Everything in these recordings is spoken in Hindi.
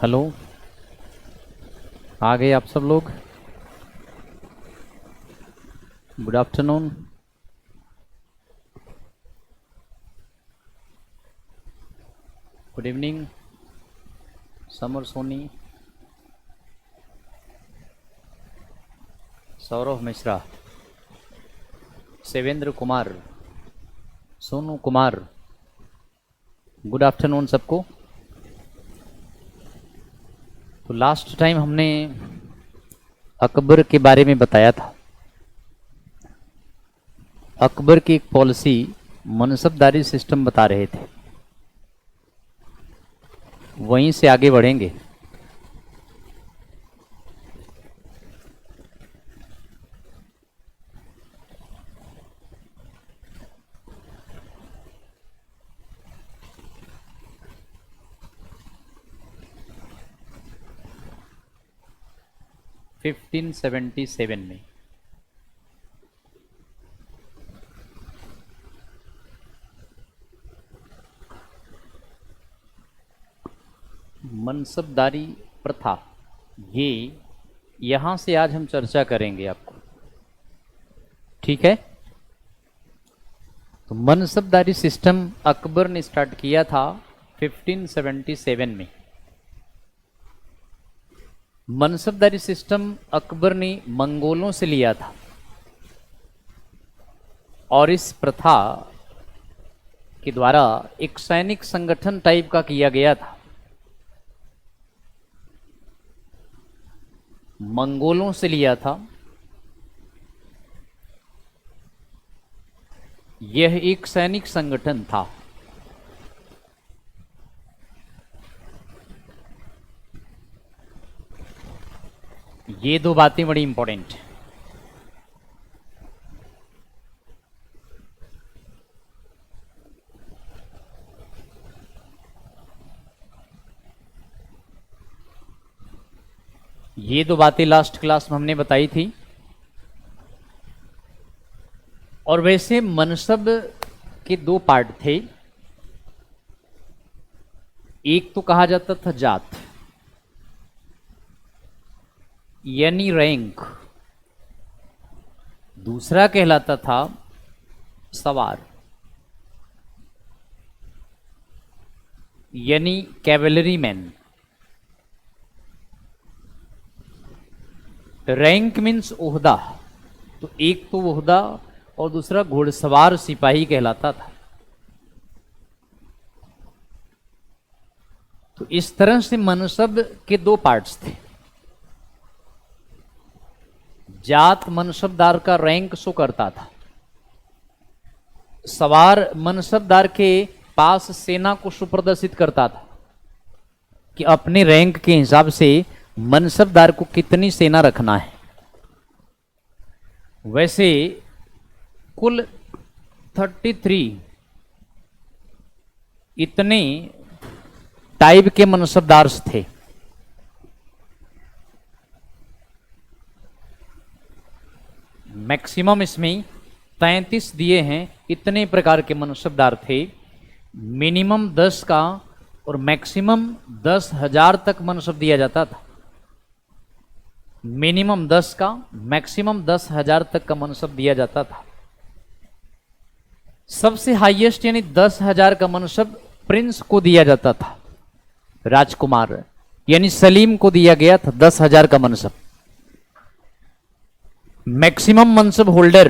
हेलो, आ गए आप सब लोग। Good afternoon. Good evening Samar, Soni, Saurabh Mishra, Sevendra Kumar, Sonu Kumar. Good afternoon सबको। तो लास्ट टाइम हमने अकबर के बारे में बताया था। अकबर की एक पॉलिसी मनसबदारी सिस्टम बता रहे थे, वहीं से आगे बढ़ेंगे। फिफ्टीन 77 में मनसबदारी प्रथा, ये यहां से आज हम चर्चा करेंगे आपको, ठीक है। तो मनसबदारी सिस्टम अकबर ने स्टार्ट किया था 1577 में। मनसबदारी सिस्टम अकबर ने मंगोलों से लिया था और इस प्रथा के द्वारा एक सैनिक संगठन टाइप का किया गया था। मंगोलों से लिया था। यह एक सैनिक संगठन था। ये दो बातें बड़ी इंपॉर्टेंट है। ये दो बातें लास्ट क्लास में हमने बताई थी। और वैसे मनसब के दो पार्ट थे। एक तो कहा जाता था जात, यानी रैंक। दूसरा कहलाता था सवार, यानी कैवेलरी मैन। रैंक मीन्स ओहदा, तो एक तो ओहदा और दूसरा घुड़सवार सिपाही कहलाता था। तो इस तरह से मनसब के दो पार्ट्स थे। जात मनसबदार का रैंक शो करता था। सवार मनसबदार के पास सेना को सुप्रदर्शित करता था कि अपने रैंक के हिसाब से मनसबदार को कितनी सेना रखना है। वैसे कुल 33 इतने टाइप के मनसबदार थे। मैक्सिमम इसमें 33 दिए हैं। इतने प्रकार के मनसबदार थे। मिनिमम 10 का और मैक्सिमम 10,000 तक मनसब दिया जाता था। मिनिमम 10 का, मैक्सिमम 10,000 तक का मनसब दिया जाता था। सबसे हाईएस्ट यानी 10,000 का मनसब प्रिंस को दिया जाता था। राजकुमार यानी सलीम को दिया गया था 10,000 का मनसब। मैक्सिमम मनसब होल्डर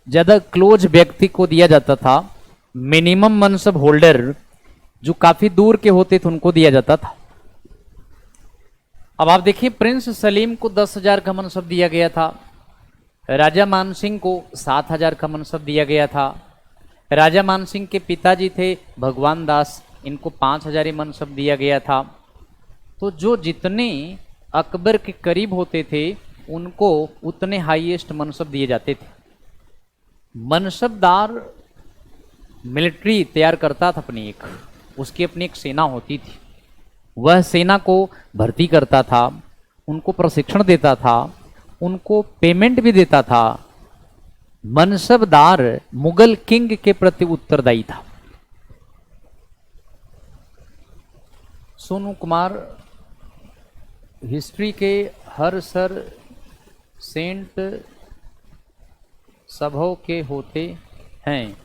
ज्यादा क्लोज व्यक्ति को दिया जाता था। मिनिमम मनसब होल्डर जो काफी दूर के होते थे उनको दिया जाता था। अब आप देखिए, प्रिंस सलीम को 10,000 का मनसब दिया गया था। राजा मानसिंह को 7,000 का मनसब दिया गया था। राजा मानसिंह के पिताजी थे भगवान दास, इनको 5,000 ही मनसब दिया गया था। तो जो जितने अकबर के करीब होते थे उनको उतने हाईएस्ट मनसब दिए जाते थे। मनसबदार मिलिट्री तैयार करता था अपनी एक, उसकी अपनी एक सेना होती थी। वह सेना को भर्ती करता था, उनको प्रशिक्षण देता था, उनको पेमेंट भी देता था। मनसबदार मुगल किंग के प्रति उत्तरदायी था। सोनू कुमार हिस्ट्री के हर सर सेंट सभों के होते हैं।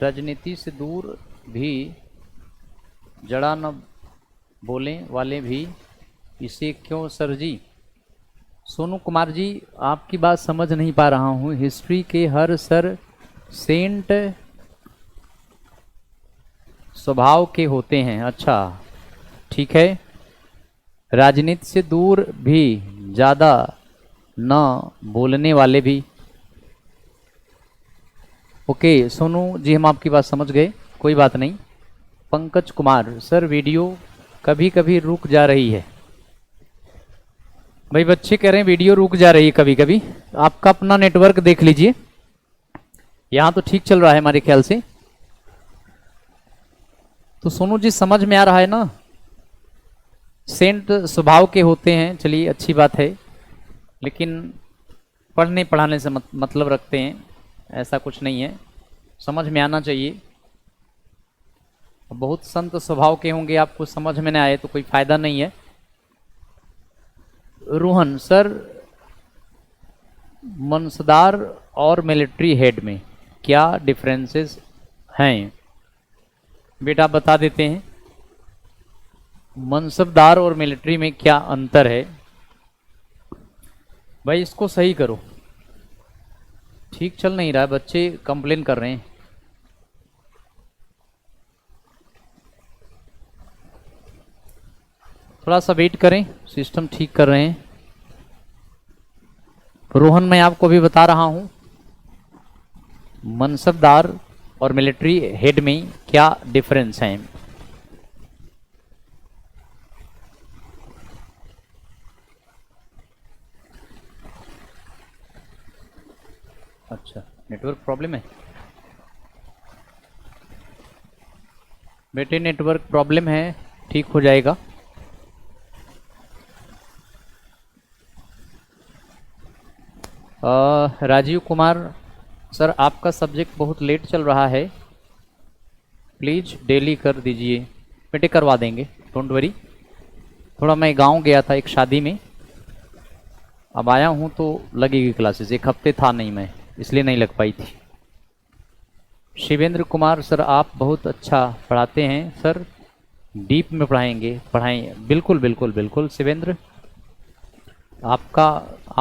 राजनीति से दूर भी जड़ा न बोले वाले भी इसे क्यों सर जी? सोनू कुमार जी, आपकी बात समझ नहीं पा रहा हूँ। हिस्ट्री के हर सर सेंट स्वभाव के होते हैं। अच्छा ठीक है। राजनीति से दूर भी ज़्यादा न बोलने वाले भी। ओके सोनू जी, हम आपकी बात समझ गए, कोई बात नहीं। पंकज कुमार, सर वीडियो कभी कभी रुक जा रही है। भाई बच्चे कह रहे हैं वीडियो रुक जा रही है कभी कभी। आपका अपना नेटवर्क देख लीजिए, यहाँ तो ठीक चल रहा है हमारे ख्याल से। तो सोनू जी समझ में आ रहा है ना, सेंट स्वभाव के होते हैं। चलिए अच्छी बात है, लेकिन पढ़ने पढ़ाने से मतलब रखते हैं, ऐसा कुछ नहीं है, समझ में आना चाहिए। बहुत संत स्वभाव के होंगे, आपको समझ में नहीं आए तो कोई फायदा नहीं है। रोहन सर, मनसदार और मिलिट्री हेड में क्या डिफरेंसेस हैं? बेटा बता देते हैं, मनसबदार और मिलिट्री में क्या अंतर है। भाई इसको सही करो, ठीक चल नहीं रहा है, बच्चे कंप्लेन कर रहे हैं। थोड़ा सा वेट करें, सिस्टम ठीक कर रहे हैं। रोहन मैं आपको भी बता रहा हूं, मनसबदार और मिलिट्री हेड में क्या डिफरेंस है। अच्छा नेटवर्क प्रॉब्लम है बेटे, नेटवर्क प्रॉब्लम है, ठीक हो जाएगा। राजीव कुमार सर, आपका सब्जेक्ट बहुत लेट चल रहा है, प्लीज़ डेली कर दीजिए। बेटे करवा देंगे, डोंट वरी। थोड़ा मैं गांव गया था एक शादी में, अब आया हूं तो लगेगी क्लासेस, एक हफ्ते था नहीं मैं, इसलिए नहीं लग पाई थी। शिवेंद्र कुमार सर, आप बहुत अच्छा पढ़ाते हैं सर, डीप में पढ़ाएंगे, पढ़ाएं। बिल्कुल बिल्कुल बिल्कुल शिवेंद्र, आप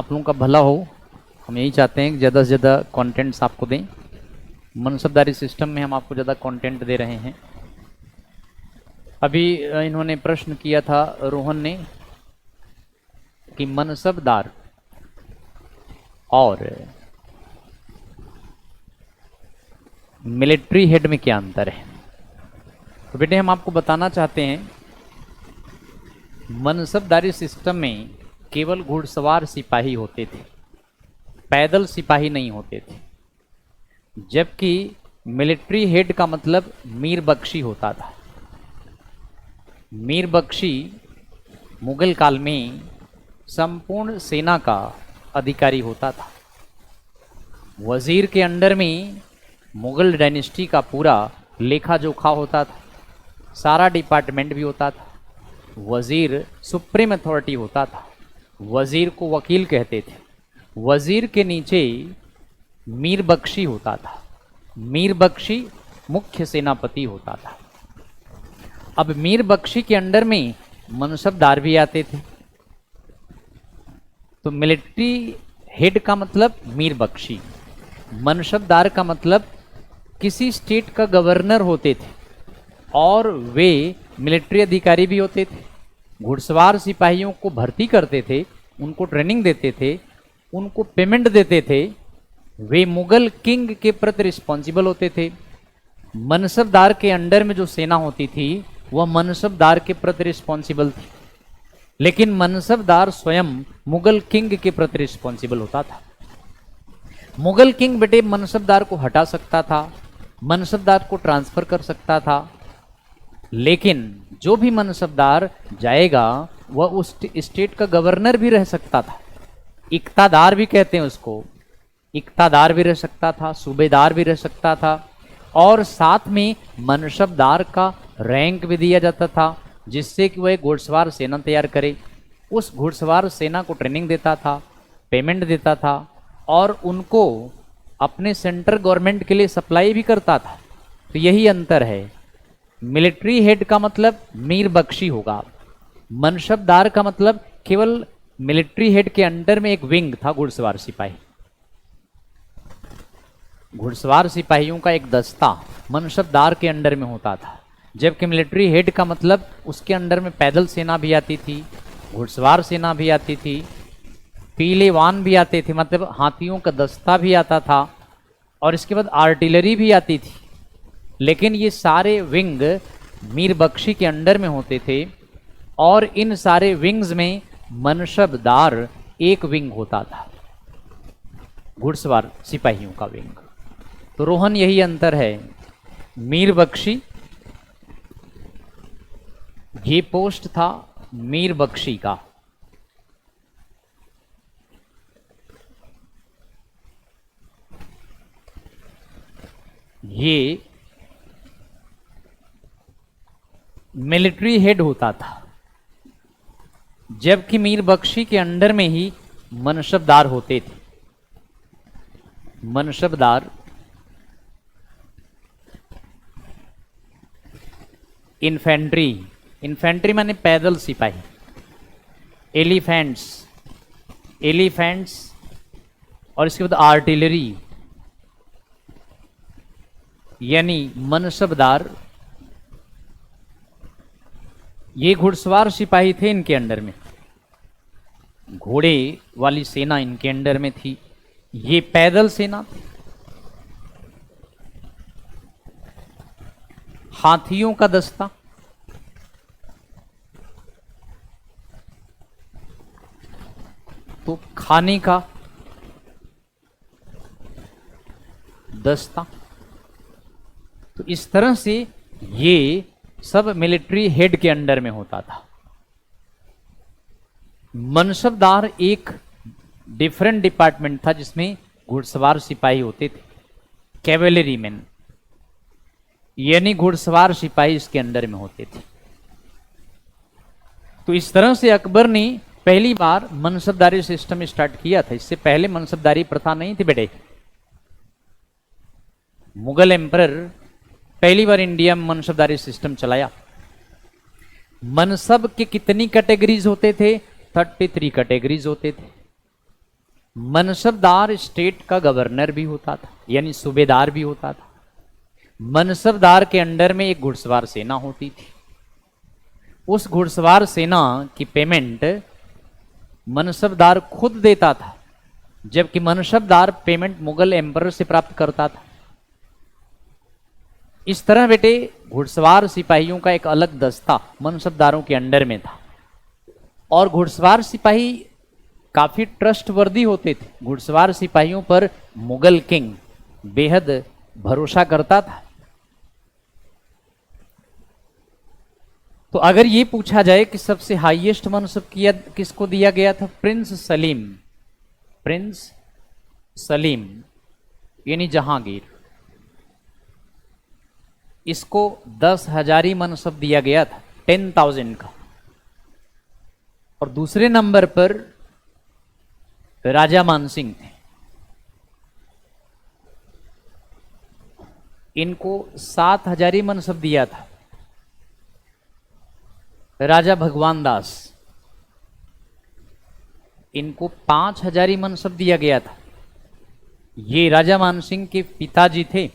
लोगों का भला हो, हम यही चाहते हैं कि ज़्यादा से ज़्यादा कंटेंट्स आपको दें। मनसबदारी सिस्टम में हम आपको ज़्यादा कंटेंट दे रहे हैं। अभी इन्होंने प्रश्न किया था रोहन ने कि मनसबदार और मिलिट्री हेड में क्या अंतर है। तो बेटे हम आपको बताना चाहते हैं, मनसबदारी सिस्टम में केवल घुड़सवार सिपाही होते थे, पैदल सिपाही नहीं होते थे। जबकि मिलिट्री हेड का मतलब मीर बख्शी होता था। मीर बख्शी मुगल काल में संपूर्ण सेना का अधिकारी होता था। वजीर के अंडर में मुगल डायनेस्टी का पूरा लेखा जोखा होता था, सारा डिपार्टमेंट भी होता था। वजीर सुप्रीम अथॉरिटी होता था, वजीर को वकील कहते थे। वजीर के नीचे मीर बख्शी होता था, मीर बख्शी मुख्य सेनापति होता था। अब मीर बख्शी के अंडर में मनसबदार भी आते थे। तो मिलिट्री हेड का मतलब मीर बख्शी, मनसबदार का मतलब किसी स्टेट का गवर्नर होते थे और वे मिलिट्री अधिकारी भी होते थे। घुड़सवार सिपाहियों को भर्ती करते थे, उनको ट्रेनिंग देते थे, उनको पेमेंट देते थे। वे मुगल किंग के प्रति रिस्पॉन्सिबल होते थे। मनसबदार के अंडर में जो सेना होती थी वह मनसबदार के प्रति रिस्पॉन्सिबल थी, लेकिन मनसबदार स्वयं मुगल किंग के प्रति रिस्पॉन्सिबल होता था। मुगल किंग बेटे मनसबदार को हटा सकता था, मनसबदार को ट्रांसफर कर सकता था, लेकिन जो भी मनसबदार जाएगा वह उस स्टेट का गवर्नर भी रह सकता था। इक्तादार भी कहते हैं उसको, इक्तादार भी रह सकता था, सूबेदार भी रह सकता था, और साथ में मनसबदार का रैंक भी दिया जाता था जिससे कि वह एक घुड़सवार सेना तैयार करे। उस घुड़सवार सेना को ट्रेनिंग देता था, पेमेंट देता था और उनको अपने सेंट्रल गवर्नमेंट के लिए सप्लाई भी करता था। तो यही अंतर है। मिलिट्री हेड का मतलब मीर बख्शी होगा, मनसबदार का मतलब केवल मिलिट्री हेड के अंडर में एक विंग था घुड़सवार सिपाही। घुड़सवार सिपाहियों का एक दस्ता मनसबदार के अंडर में होता था, जबकि मिलिट्री हेड का मतलब उसके अंडर में पैदल सेना भी आती थी, घुड़सवार सेना भी आती थी, पीले वाहन भी आते थे, मतलब हाथियों का दस्ता भी आता था और इसके बाद आर्टिलरी भी आती थी। लेकिन ये सारे विंग मीर बख्शी के अंडर में होते थे और इन सारे विंग्स में मनसबदार एक विंग होता था, घुड़सवार सिपाहियों का विंग। तो रोहन यही अंतर है। मीर बख्शी, ये पोस्ट था मीर बख्शी का। ये मिलिट्री हेड होता था, जबकि मीर बख्शी के अंडर में ही मनसबदार होते थे। मनसबदार इन्फेंट्री, इन्फेंट्री माने पैदल सिपाही, एलिफेंट्स, एलिफेंट्स और इसके बाद आर्टिलरी, यानी मनसबदार ये घुड़सवार सिपाही थे इनके अंडर में, घोड़े वाली सेना इनके अंडर में थी, ये पैदल सेना थी। हाथियों का दस्ता, तो खाने का दस्ता। तो इस तरह से ये सब मिलिट्री हेड के अंडर में होता था। मनसबदार एक डिफरेंट डिपार्टमेंट था जिसमें घुड़सवार सिपाही होते थे, कैवेलरी मैन, यानी घुड़सवार सिपाही इसके अंडर में होते थे। तो इस तरह से अकबर ने पहली बार मनसबदारी सिस्टम स्टार्ट किया था। इससे पहले मनसबदारी प्रथा नहीं थी बेटे। मुगल एम्परर पहली बार इंडिया में मनसबदारी सिस्टम चलाया। मनसब के कितनी कैटेगरीज होते थे? 33 कैटेगरीज होते थे। मनसबदार स्टेट का गवर्नर भी होता था, यानी सूबेदार भी होता था। मनसबदार के अंडर में एक घुड़सवार सेना होती थी। उस घुड़सवार सेना की पेमेंट मनसबदार खुद देता था, जबकि मनसबदार पेमेंट मुगल एम्परर से प्राप्त करता था। इस तरह बेटे घुड़सवार सिपाहियों का एक अलग दस्ता मनसबदारों के अंडर में था। और घुड़सवार सिपाही काफी ट्रस्टवर्दी होते थे। घुड़सवार सिपाहियों पर मुगल किंग बेहद भरोसा करता था। तो अगर ये पूछा जाए कि सबसे हाईएस्ट मनसब किया किसको दिया गया था? प्रिंस सलीम, प्रिंस सलीम यानी जहांगीर, इसको 10,000 मनसब दिया गया था, 10,000 का। और दूसरे नंबर पर राजा मानसिंह थे, इनको 7,000 मनसब दिया था। राजा भगवान दास, इनको 5,000 मनसब दिया गया था। ये राजा मानसिंह के पिताजी थे।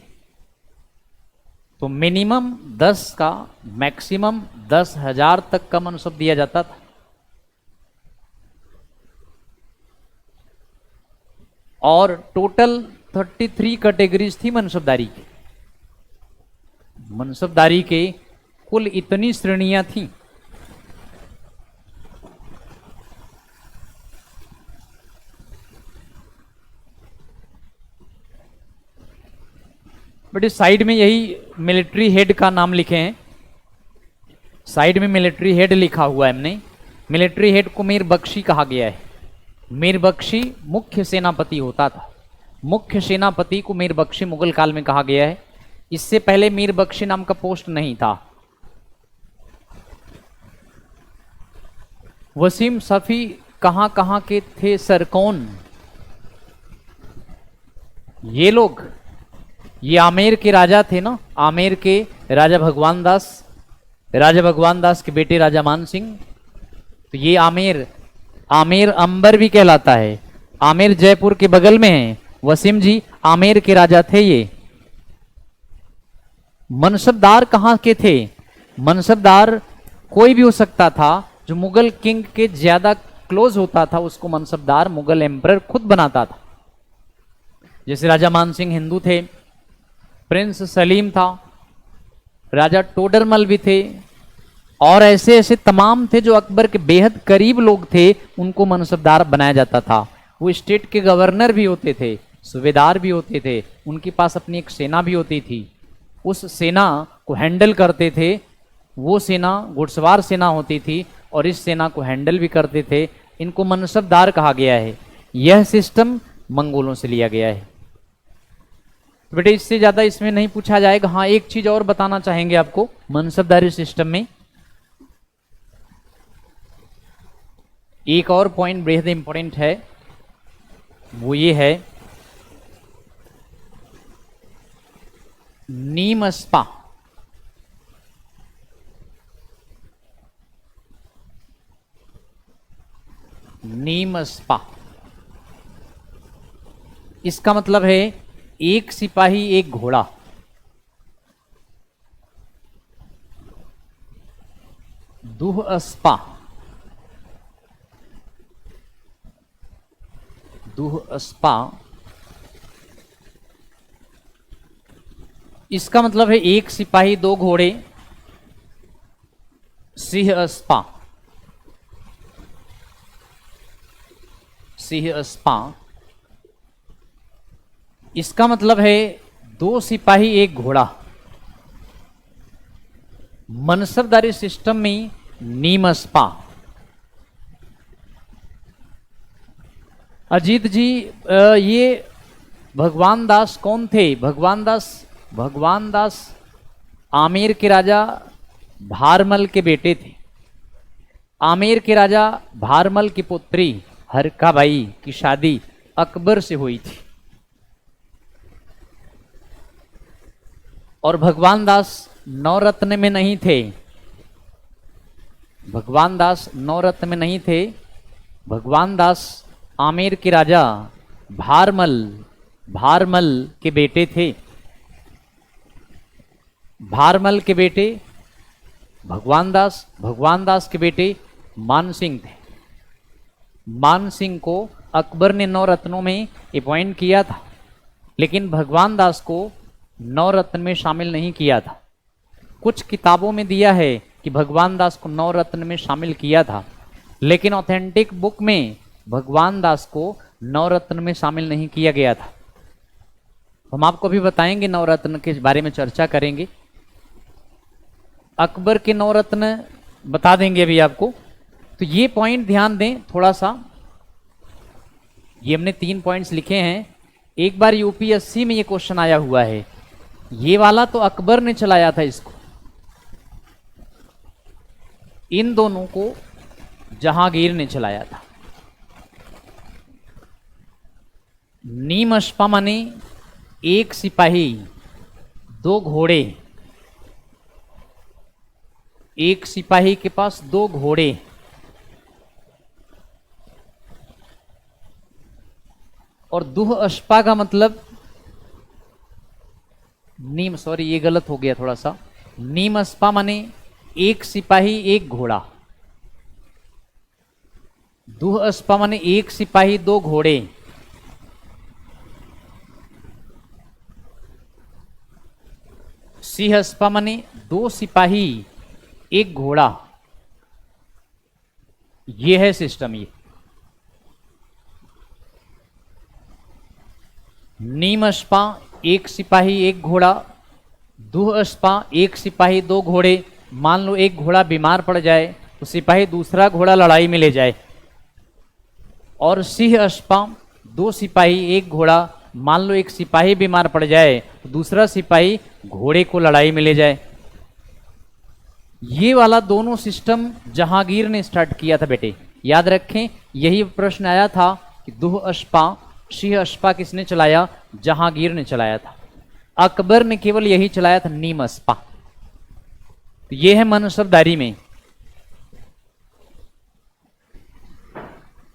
तो मिनिमम 10 का, मैक्सिमम 10,000 तक का मनसब दिया जाता था। और टोटल 33 कैटेगरीज थी मनसबदारी की। मनसबदारी के कुल इतनी श्रेणियां थी। बट इस साइड में यही मिलिट्री हेड का नाम लिखे हैं, साइड में मिलिट्री हेड लिखा हुआ है हमने। मिलिट्री हेड को मीर बख्शी कहा गया है। मीर बख्शी मुख्य सेनापति होता था। मुख्य सेनापति को मीर बख्शी मुगल काल में कहा गया है। इससे पहले मीर बख्शी नाम का पोस्ट नहीं था। वसीम सफी कहां कहां के थे सर? कौन? ये लोग, ये आमेर के राजा थे ना, आमेर के राजा भगवान दास, राजा भगवान दास के बेटे राजा मान सिंह। तो ये आमेर, आमेर अंबर भी कहलाता है, आमेर जयपुर के बगल में है। वसीम जी आमेर के राजा थे ये। मनसबदार कहां के थे? मनसबदार कोई भी हो सकता था, जो मुगल किंग के ज्यादा क्लोज होता था उसको मनसबदार मुगल एम्परर खुद बनाता था। जैसे राजा मान सिंह हिंदू थे, प्रिंस सलीम था, राजा टोडरमल भी थे, और ऐसे ऐसे तमाम थे जो अकबर के बेहद करीब लोग थे, उनको मनसबदार बनाया जाता था। वो स्टेट के गवर्नर भी होते थे, सूबेदार भी होते थे, उनके पास अपनी एक सेना भी होती थी, उस सेना को हैंडल करते थे। वो सेना घुड़सवार सेना होती थी और इस सेना को हैंडल भी करते थे। इनको मनसबदार कहा गया है। यह सिस्टम मंगोलों से लिया गया है। बेटे इससे ज्यादा इसमें नहीं पूछा जाएगा। हाँ, एक चीज और बताना चाहेंगे आपको मनसबदारी सिस्टम में, एक और पॉइंट बेहद इंपॉर्टेंट है, वो ये है नीमस्पा। नीमस्पा इसका मतलब है एक सिपाही एक घोड़ा। दुहस्पा, दुहस्पा इसका मतलब है एक सिपाही दो घोड़े। सिंहस्पा, सिंहस्पा इसका मतलब है दो सिपाही एक घोड़ा। मनसबदारी सिस्टम में नीमस्पा। अजीत जी ये भगवान दास कौन थे? भगवान दास आमेर के राजा भारमल के बेटे थे। आमेर के राजा भारमल की पुत्री हरकाबाई की शादी अकबर से हुई थी, और भगवान दास नवरत्न में नहीं थे। भगवान दास नवरत्न में नहीं थे। भगवान दास आमेर के राजा भारमल के बेटे थे। भारमल के बेटे भगवान दास के बेटे मान सिंह थे। मान सिंह को अकबर ने नवरत्नों में अपॉइंट किया था, लेकिन भगवान दास को नवरत्न में शामिल नहीं किया था। कुछ किताबों में दिया है कि भगवान दास को नवरत्न में शामिल किया था, लेकिन ऑथेंटिक बुक में भगवान दास को नवरत्न में शामिल नहीं किया गया था। हम आपको भी बताएंगे, नवरत्न के बारे में चर्चा करेंगे। अकबर के नवरत्न बता देंगे अभी आपको। तो ये पॉइंट ध्यान दें थोड़ा सा। ये हमने 3 पॉइंट्स लिखे हैं। एक बार यूपीएससी में ये क्वेश्चन आया हुआ है। ये वाला तो अकबर ने चलाया था इसको, इन दोनों को जहांगीर ने चलाया था। नीमस्पा माने एक सिपाही दो घोड़े। एक सिपाही के पास दो घोड़े। और दुहस्पा का मतलब ये गलत हो गया थोड़ा सा। नीमस्पा माने एक सिपाही एक घोड़ा। दुहस्पा माने एक सिपाही दो घोड़े। सिंहस्पा माने दो सिपाही एक घोड़ा। ये है सिस्टम। ये नीमस्पा एक सिपाही एक घोड़ा। दुहस्पा एक सिपाही दो घोड़े। मान लो एक घोड़ा बीमार पड़ जाए तो सिपाही दूसरा घोड़ा लड़ाई में ले जाए। और सिंहस्पा दो सिपाही एक घोड़ा। मान लो एक सिपाही बीमार पड़ जाए तो दूसरा सिपाही घोड़े को लड़ाई में ले जाए। ये वाला दोनों सिस्टम जहांगीर ने स्टार्ट किया था बेटे, याद रखें। यही प्रश्न आया था कि दुह अशपा शीह अशपा किसने चलाया? जहांगीर ने चलाया था। अकबर ने केवल यही चलाया था, नीम अशपा। तो ये है मनसबदारी में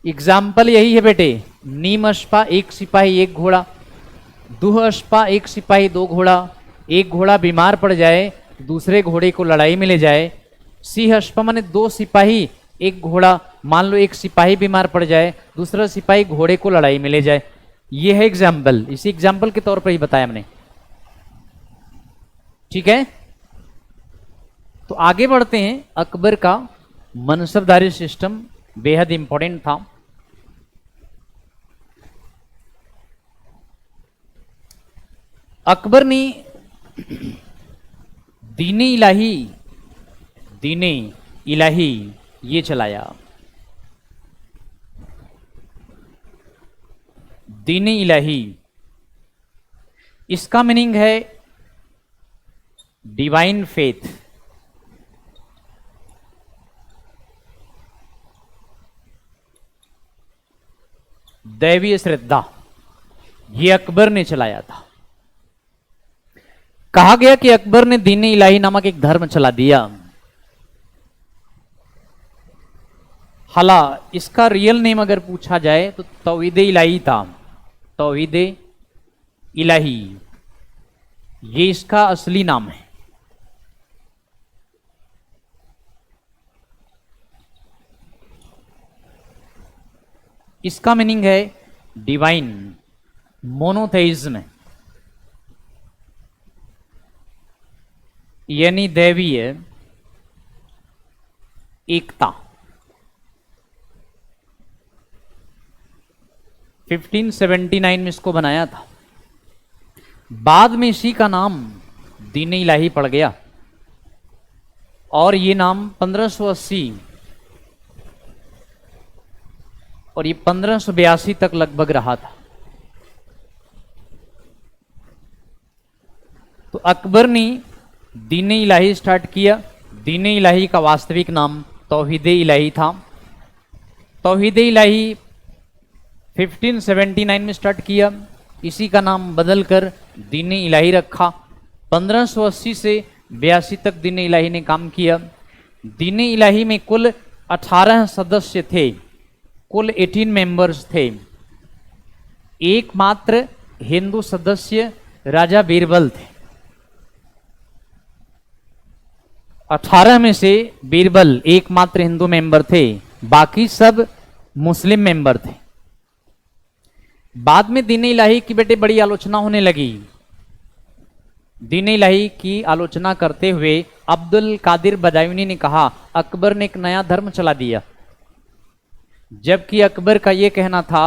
एग्जाम्पल यही है बेटे। नीम अशपा एक सिपाही एक घोड़ा, दुह अशपा एक सिपाही दो घोड़ा, एक घोड़ा बीमार पड़ जाए दूसरे घोड़े को लड़ाई में ले जाए। सिंह अशपा माने दो सिपाही एक घोड़ा, मान लो एक सिपाही बीमार पड़ जाए दूसरा सिपाही घोड़े को लड़ाई में ले जाए। ये है एग्जाम्पल, इसी एग्जाम्पल के तौर पर ही बताया हमने, ठीक है। तो आगे बढ़ते हैं। अकबर का मनसबदारी सिस्टम बेहद इंपॉर्टेंट था। अकबर ने दीने इलाही ये चलाया। दीने इलाही इसका मीनिंग है डिवाइन फेथ। दैवीय श्रद्धा, ये अकबर ने चलाया था। कहा गया कि अकबर ने दीन इलाही नामक एक धर्म चला दिया। हाला इसका रियल नेम अगर पूछा जाए तो तौहीद इलाही था। तौहीद इलाही ये इसका असली नाम है। इसका मीनिंग है डिवाइन मोनोथेइज्म, यानी दैवीय एकता। 1579 में इसको बनाया था। बाद में इसी का नाम दीन इलाही पड़ गया और ये नाम 1580 और ये 1582 तक लगभग रहा था। तो अकबर ने दीन इलाही स्टार्ट किया। दीन इलाही का वास्तविक नाम तौहीद इलाही था। तौहीद इलाही 1579 में स्टार्ट किया, इसी का नाम बदलकर दीन इलाही रखा। 1580 से 82 तक दीन इलाही ने काम किया। दीन इलाही में कुल 18 सदस्य थे, कुल 18 मेंबर्स थे। एकमात्र हिंदू सदस्य राजा बीरबल थे। 18 में से बीरबल एकमात्र हिंदू मेंबर थे, बाकी सब मुस्लिम मेंबर थे। बाद में दीन इलाही की बेटे बड़ी आलोचना होने लगी। दीन इलाही की आलोचना करते हुए अब्दुल कादिर बदायूनी ने कहा अकबर ने एक नया धर्म चला दिया, जबकि अकबर का यह कहना था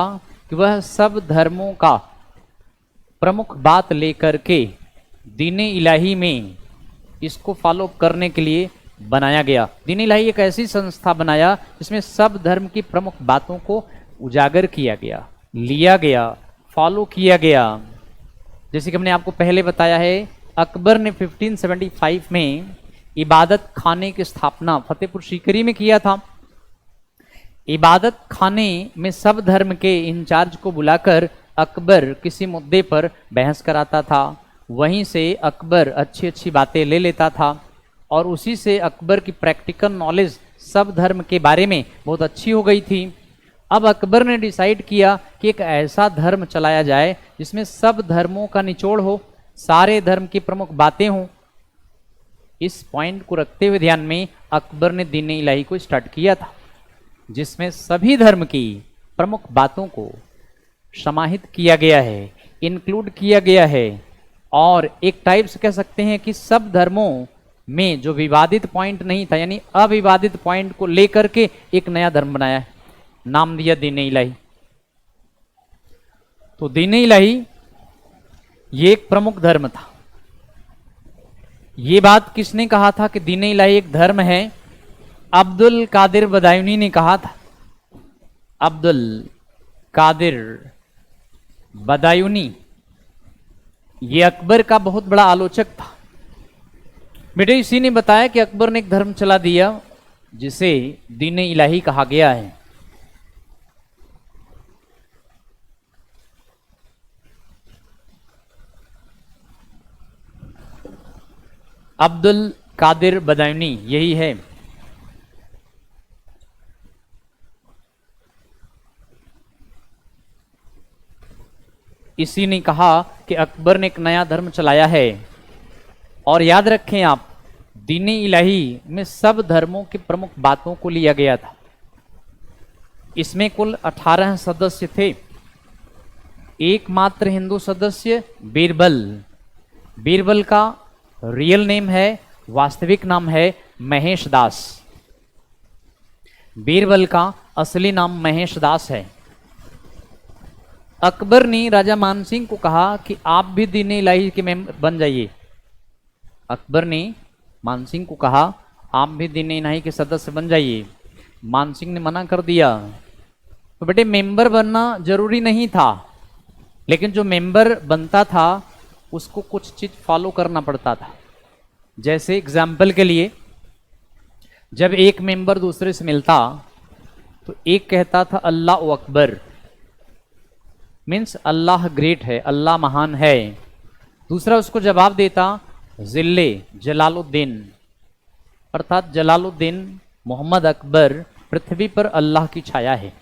कि वह सब धर्मों का प्रमुख बात लेकर के दीन इलाही में इसको फॉलो करने के लिए बनाया गया। दीन इलाही एक ऐसी संस्था बनाया जिसमें सब धर्म की प्रमुख बातों को उजागर किया गया, लिया गया, फॉलो किया गया। जैसे कि हमने आपको पहले बताया है, अकबर ने 1575 में इबादत खाने की स्थापना फतेहपुर सीकरी में किया था। इबादत खाने में सब धर्म के इंचार्ज को बुलाकर अकबर किसी मुद्दे पर बहस कराता था। वहीं से अकबर अच्छी अच्छी बातें ले लेता था और उसी से अकबर की प्रैक्टिकल नॉलेज सब धर्म के बारे में बहुत अच्छी हो गई थी। अब अकबर ने डिसाइड किया कि एक ऐसा धर्म चलाया जाए जिसमें सब धर्मों का निचोड़ हो, सारे धर्म की प्रमुख बातें हों। इस पॉइंट को रखते हुए ध्यान में अकबर ने दीन इलाही को स्टार्ट किया था, जिसमें सभी धर्म की प्रमुख बातों को समाहित किया गया है, इंक्लूड किया गया है। और एक टाइप से कह सकते हैं कि सब धर्मों में जो विवादित पॉइंट नहीं था, यानी अविवादित पॉइंट को लेकर के एक नया धर्म बनाया है, नाम दिया दीन इलाही। तो दीन इलाही ये एक प्रमुख धर्म था। ये बात किसने कहा था कि दीन इलाही एक धर्म है? अब्दुल कादिर बदायूनी ने कहा था। अब्दुल कादिर बदायूनी ये अकबर का बहुत बड़ा आलोचक था। बेटे इसी ने बताया कि अकबर ने एक धर्म चला दिया जिसे दीन इलाही कहा गया है। अब्दुल कादिर बदायूनी यही है। इसी ने कहा कि अकबर ने एक नया धर्म चलाया है। और याद रखें आप, दीन इलाही में सब धर्मों की प्रमुख बातों को लिया गया था। इसमें कुल 18 सदस्य थे। एकमात्र हिंदू सदस्य बीरबल। बीरबल का रियल नेम है, वास्तविक नाम है महेश दास। बीरबल का असली नाम महेश दास है। अकबर ने राजा मानसिंह को कहा कि आप भी दीन इलाही के मेंबर बन जाइए। अकबर ने मानसिंह को कहा आप भी दीन इलाही के सदस्य बन जाइए। मानसिंह ने मना कर दिया। तो बेटे मेंबर बनना जरूरी नहीं था, लेकिन जो मेंबर बनता था उसको कुछ चीज फॉलो करना पड़ता था। जैसे एग्जाम्पल के लिए, जब एक मेंबर दूसरे से मिलता तो एक कहता था अल्लाह अकबर, मीन्स अल्लाह ग्रेट है, अल्लाह महान है। दूसरा उसको जवाब देता जिल्ले जलालुद्दीन, अर्थात जलालुद्दीन मोहम्मद अकबर पृथ्वी पर अल्लाह की छाया है।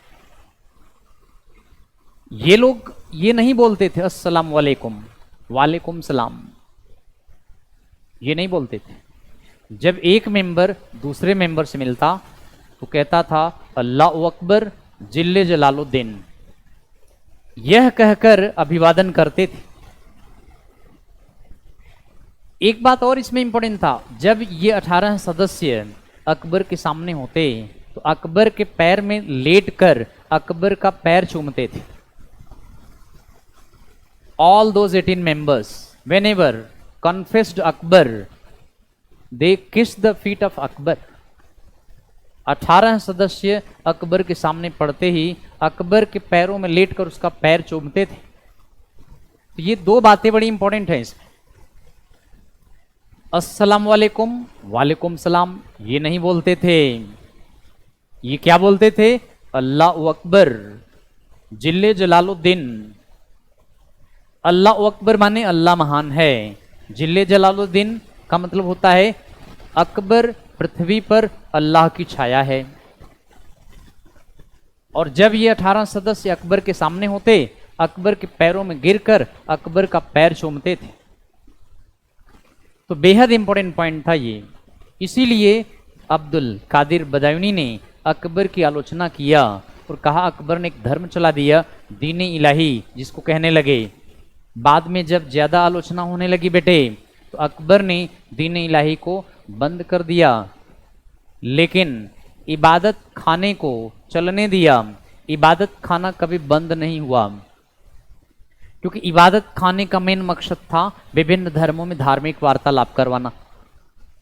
ये लोग ये नहीं बोलते थे अस्सलाम वालेकुम, वालेकुम सलाम, ये नहीं बोलते थे। जब एक मेंबर दूसरे मेंबर से मिलता तो कहता था अल्लाह अकबर जिल्ले जलालुद्दीन, यह कहकर अभिवादन करते थे। एक बात और इसमें इंपॉर्टेंट था, जब ये 18 सदस्य अकबर के सामने होते तो अकबर के पैर में लेटकर अकबर का पैर चूमते थे। All those 18 members, whenever confessed Akbar, they kissed the feet of Akbar. 18 सदस्य अकबर के सामने पड़ते ही अकबर के पैरों में लेटकर उसका पैर चूमते थे। तो ये दो बातें बड़ी इंपॉर्टेंट हैं इसमें। अस्सलाम वालेकुम, वालेकुम सलाम ये नहीं बोलते थे। ये क्या बोलते थे? अल्लाह अकबर जिल्ले जलालुद्दीन। अल्लाह अकबर माने अल्लाह महान है। जिल्ले जलालुद्दीन का मतलब होता है अकबर पृथ्वी पर अल्लाह की छाया है। और जब ये 18 सदस्य अकबर के सामने होते, अकबर के पैरों में गिरकर अकबर का पैर चूमते थे। तो बेहद इंपॉर्टेंट पॉइंट था ये। इसीलिए अब्दुल कादिर बदायूनी ने अकबर की आलोचना किया और कहा अकबर ने एक धर्म चला दिया दीन इलाही, जिसको कहने लगे। बाद में जब ज्यादा आलोचना होने लगी बेटे, तो अकबर ने दीन इलाही को बंद कर दिया, लेकिन इबादत खाने को चलने दिया। इबादत खाना कभी बंद नहीं हुआ, क्योंकि इबादत खाने का मेन मकसद था विभिन्न धर्मों में धार्मिक वार्तालाप करवाना,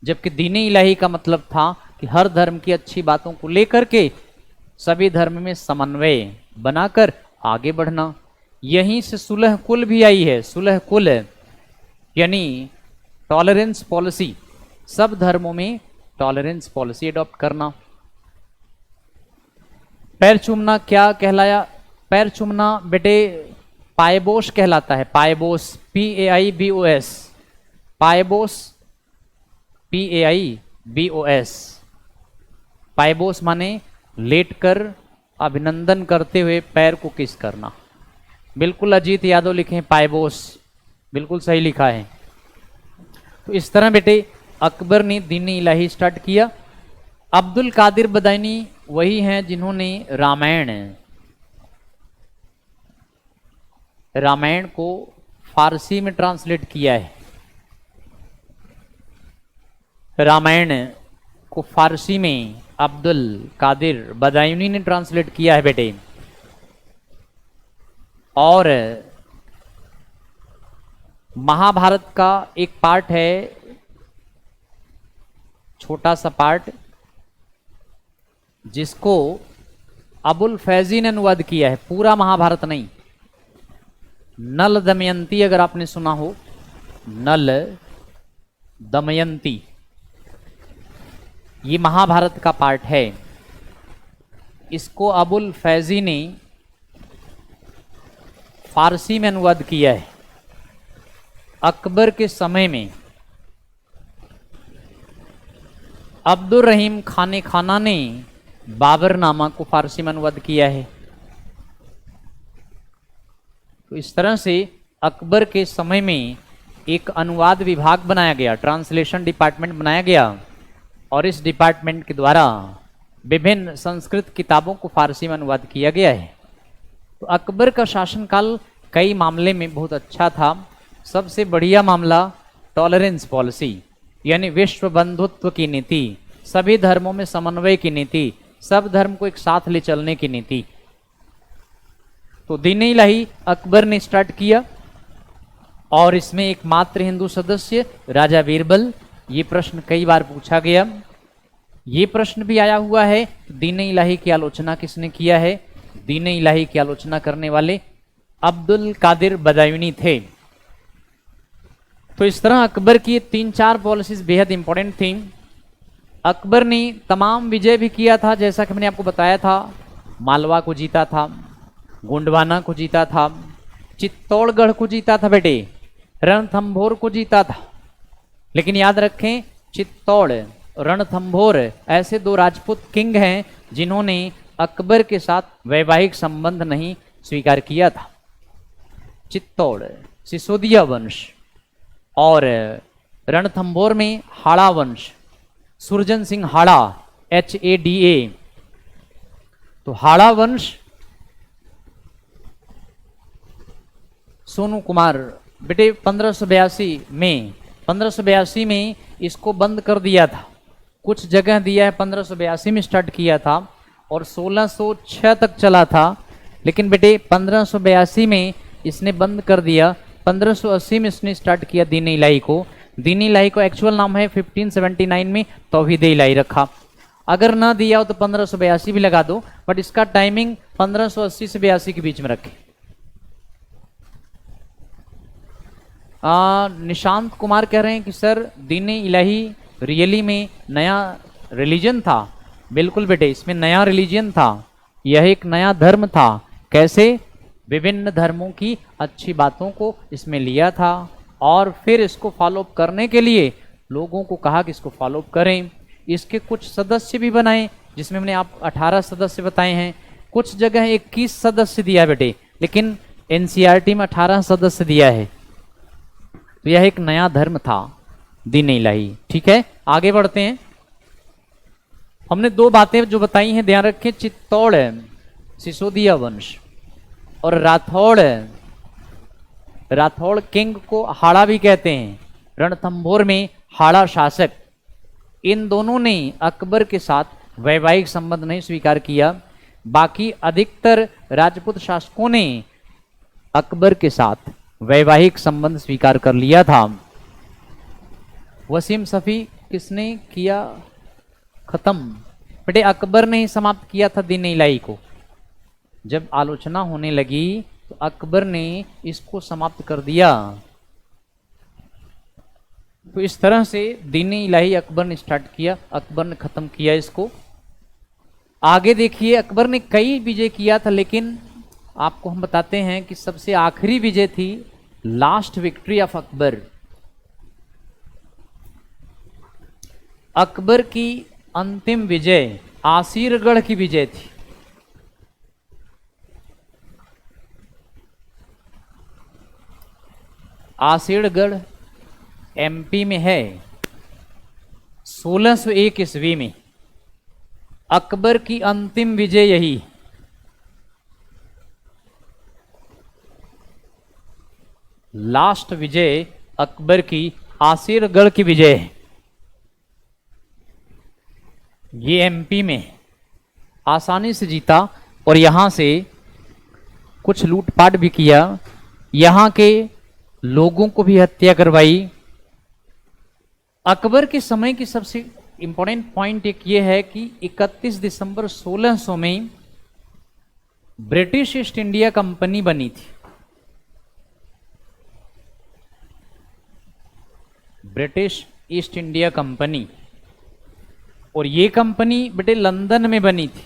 जबकि दीन इलाही का मतलब था कि हर धर्म की अच्छी बातों को लेकर के सभी धर्म में समन्वय बनाकर आगे बढ़ना। यहीं से सुलह कुल भी आई है। सुलह कुल यानी टॉलरेंस पॉलिसी, सब धर्मों में टॉलरेंस पॉलिसी अडॉप्ट करना। पैर चूमना क्या कहलाया? पैर चूमना बेटे पायबोस कहलाता है। पायबोस, PAIBOS, पायबोस PAIBOS। पायबोस माने लेटकर अभिनंदन करते हुए पैर को किस करना। बिल्कुल अजीत यादव लिखे हैं पायबोस, बिल्कुल सही लिखा है। तो इस तरह बेटे अकबर ने दीन इलाही स्टार्ट किया। अब्दुल कादिर बदायूनी वही हैं जिन्होंने रामायण को फारसी में ट्रांसलेट किया है। रामायण को फारसी में अब्दुल कादिर बदायूनी ने ट्रांसलेट किया है बेटे। और महाभारत का एक पार्ट है, छोटा सा पार्ट, जिसको अबुल फैजी ने अनुवाद किया है। पूरा महाभारत नहीं। नल दमयंती अगर आपने सुना हो, नल दमयंती, ये महाभारत का पार्ट है। इसको अबुल फैजी ने फारसी में अनुवाद किया है। अकबर के समय में अब्दुल रहीम खाने खाना ने बाबरनामा को फारसी में अनुवाद किया है। तो इस तरह से अकबर के समय में एक अनुवाद विभाग बनाया गया, ट्रांसलेशन डिपार्टमेंट बनाया गया, और इस डिपार्टमेंट के द्वारा विभिन्न संस्कृत किताबों को फारसी में अनुवाद किया गया है। तो अकबर का शासनकाल कई मामले में बहुत अच्छा था। सबसे बढ़िया मामला टॉलरेंस पॉलिसी, यानी विश्व बंधुत्व की नीति, सभी धर्मों में समन्वय की नीति, सब धर्म को एक साथ ले चलने की नीति। तो दीन इलाही अकबर ने स्टार्ट किया, और इसमें एकमात्र हिंदू सदस्य राजा बीरबल। ये प्रश्न कई बार पूछा गया। ये प्रश्न भी आया हुआ है, दीन इलाही की आलोचना किसने किया है? दीन इलाही की आलोचना करने वाले अब्दुल कादिर बदायूनी थे। तो इस तरह अकबर की 3-4 पॉलिसीज बेहद इंपॉर्टेंट थी। अकबर ने तमाम विजय भी किया था, जैसा कि मैंने आपको बताया था। मालवा को जीता था, गोंडवाना को जीता था, चित्तौड़गढ़ को जीता था बेटे, रणथंभौर को जीता था। लेकिन याद रखें, चित्तौड़, रणथंभौर ऐसे 2 राजपूत किंग हैं जिन्होंने अकबर के साथ वैवाहिक संबंध नहीं स्वीकार किया था। चित्तौड़ सिसोदिया वंश, और रणथंभौर में हाड़ा वंश, सुरजन सिंह हाड़ा, HADA। तो हाड़ा वंश सोनू कुमार बेटे 1582 में इसको बंद कर दिया था। कुछ जगह दिया है, 1582 में स्टार्ट किया था और 1606 तक चला था। लेकिन बेटे 1582 में इसने बंद कर दिया। 1580 में इसने स्टार्ट किया दीन इलाही को। दीन इलाही को एक्चुअल नाम है 1579 में तौहीद इलाही रखा। अगर ना दिया हो तो 1582 भी लगा दो, बट इसका टाइमिंग 1580 से 82 के बीच में रखे। निशांत कुमार कह रहे हैं कि सर दीन इलाही रियली में नया रिलीजन था। बिल्कुल बेटे, इसमें नया रिलीजन था, यह एक नया धर्म था। कैसे? विभिन्न धर्मों की अच्छी बातों को इसमें लिया था और फिर इसको फॉलोअप करने के लिए लोगों को कहा कि इसको फॉलोअप करें। इसके कुछ सदस्य भी बनाए, जिसमें हमने आप 18 सदस्य बताए हैं। कुछ जगह 21 सदस्य दिया बेटे, लेकिन NCERT में 18 सदस्य दिया है। तो यह एक नया धर्म था दीन इलाही। ठीक है, आगे बढ़ते हैं। हमने 2 बातें जो बताई हैं ध्यान रखें। चित्तौड़ सिसोदिया वंश और राठौड़ किंग को हाड़ा भी कहते हैं। रणथंभौर में हाड़ा शासक, इन दोनों ने अकबर के साथ वैवाहिक संबंध नहीं स्वीकार किया। बाकी अधिकतर राजपूत शासकों ने अकबर के साथ वैवाहिक संबंध स्वीकार कर लिया था। वसीम सफी किसने किया खत्म? बेटे अकबर ने ही समाप्त किया था दीन इलाही को। जब आलोचना होने लगी तो अकबर ने इसको समाप्त कर दिया। तो इस तरह से दीन इलाही अकबर ने स्टार्ट किया, अकबर ने खत्म किया इसको। आगे देखिए, अकबर ने कई विजय किया था, लेकिन आपको हम बताते हैं कि सबसे आखिरी विजय थी last victory of Akbar. Akbar की अंतिम विजय आसीरगढ़ की विजय थी। आसीरगढ़ MP में है। 1601 ईस्वी में अकबर की अंतिम विजय यही। लास्ट विजय अकबर की आसीरगढ़ की विजय है। ये MP में आसानी से जीता और यहां से कुछ लूटपाट भी किया, यहां के लोगों को भी हत्या करवाई। अकबर के समय की सबसे इंपॉर्टेंट पॉइंट एक ये है कि 31 दिसंबर 1600 में ब्रिटिश ईस्ट इंडिया कंपनी बनी थी। ब्रिटिश ईस्ट इंडिया कंपनी और ये कंपनी बेटे लंदन में बनी थी।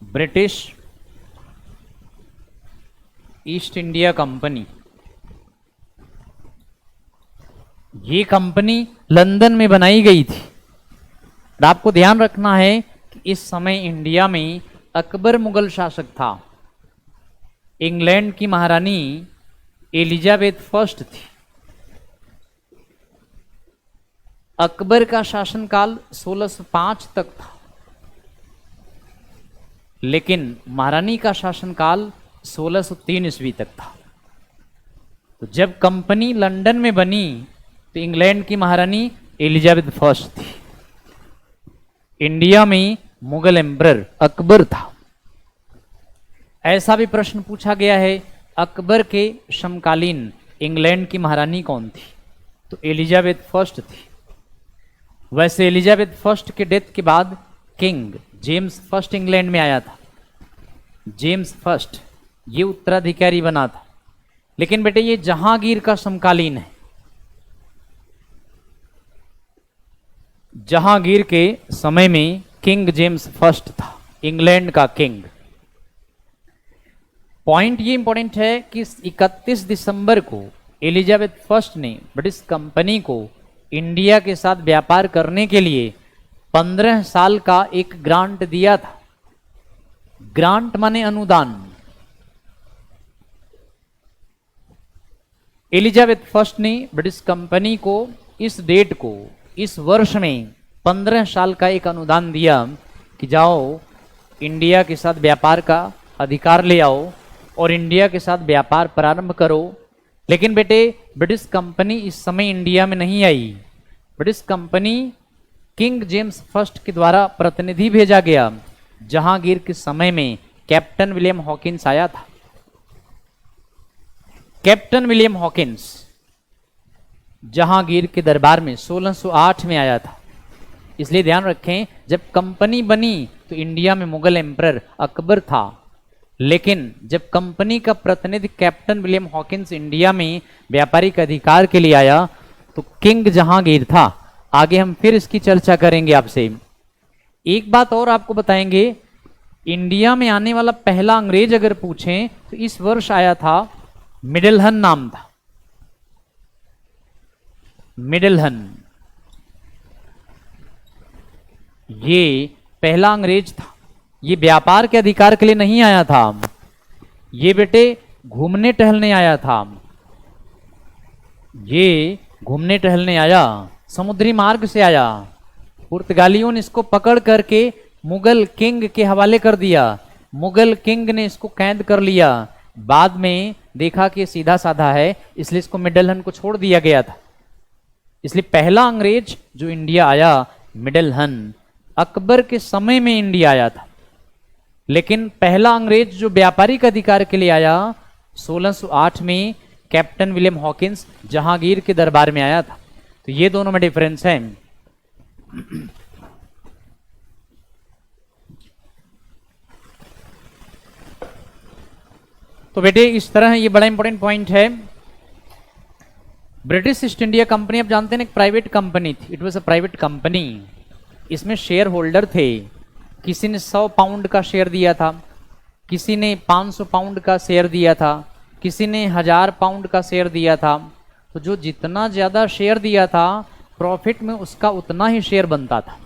ब्रिटिश ईस्ट इंडिया कंपनी, ये कंपनी लंदन में बनाई गई थी। और आपको ध्यान रखना है कि इस समय इंडिया में अकबर मुगल शासक था। इंग्लैंड की महारानी एलिजाबेथ फर्स्ट थी। अकबर का शासनकाल 1605 तक था, लेकिन महारानी का शासनकाल 1603 ईस्वी तक था। तो जब कंपनी लंदन में बनी तो इंग्लैंड की महारानी एलिजाबेथ फर्स्ट थी। इंडिया में मुगल एम्परर अकबर था। ऐसा भी प्रश्न पूछा गया है, अकबर के समकालीन इंग्लैंड की महारानी कौन थी? तो एलिजाबेथ फर्स्ट थी। वैसे एलिजाबेथ फर्स्ट के डेथ के बाद किंग जेम्स फर्स्ट इंग्लैंड में आया था। जेम्स फर्स्ट ये उत्तराधिकारी बना था, लेकिन बेटे ये जहांगीर का समकालीन है। जहांगीर के समय में किंग जेम्स फर्स्ट था, इंग्लैंड का किंग। पॉइंट ये इंपॉर्टेंट है कि 31 दिसंबर को एलिजाबेथ फर्स्ट ने ब्रिटिश कंपनी को इंडिया के साथ व्यापार करने के लिए 15 साल का एक ग्रांट दिया था। ग्रांट माने अनुदान। एलिजाबेथ फर्स्ट ने ब्रिटिश कंपनी को इस डेट को, इस वर्ष में 15 साल का एक अनुदान दिया कि जाओ इंडिया के साथ व्यापार का अधिकार ले आओ और इंडिया के साथ व्यापार प्रारंभ करो। लेकिन बेटे ब्रिटिश कंपनी इस समय इंडिया में नहीं आई। British company king James first के द्वारा प्रतिनिधि भेजा गया। जहांगीर के समय में कैप्टन विलियम हॉकिंस आया था। कैप्टन विलियम हॉकिंस जहांगीर के दरबार में 1608 में आया था। इसलिए ध्यान रखें, जब कंपनी बनी तो इंडिया में मुगल एम्परर अकबर था, लेकिन जब कंपनी का प्रतिनिधि कैप्टन विलियम हॉकिंस इंडिया में व्यापारिक अधिकार के लिए आया तो किंग जहांगीर था। आगे हम फिर इसकी चर्चा करेंगे आपसे। एक बात और आपको बताएंगे, इंडिया में आने वाला पहला अंग्रेज अगर पूछें तो इस वर्ष आया था, मिडलहन नाम था। मिडलहन ये पहला अंग्रेज था। ये व्यापार के अधिकार के लिए नहीं आया था, ये बेटे घूमने टहलने आया था। ये घूमने टहलने आया, समुद्री मार्ग से आया। पुर्तगालियों ने इसको पकड़ करके मुगल किंग के हवाले कर दिया। मुगल किंग ने इसको कैद कर लिया। बाद में देखा कि सीधा साधा है, इसलिए इसको मिडलहन को छोड़ दिया गया था। इसलिए पहला अंग्रेज जो इंडिया आया मिडलहन, अकबर के समय में इंडिया आया था। लेकिन पहला अंग्रेज जो व्यापारिक अधिकार के लिए आया 1608 में कैप्टन विलियम हॉकिंस जहांगीर के दरबार में आया था। तो ये दोनों में डिफरेंस है। तो बेटे इस तरह ये बड़ा इंपॉर्टेंट पॉइंट है। ब्रिटिश ईस्ट इंडिया कंपनी आप जानते हैं एक प्राइवेट कंपनी थी। It was a private company. इसमें शेयर होल्डर थे। किसी ने 100 पाउंड का शेयर दिया था, किसी ने 500 पाउंड का शेयर दिया था, किसी ने 1000 पाउंड का शेयर दिया था। तो जो जितना ज्यादा शेयर दिया था प्रॉफिट में उसका उतना ही शेयर बनता था।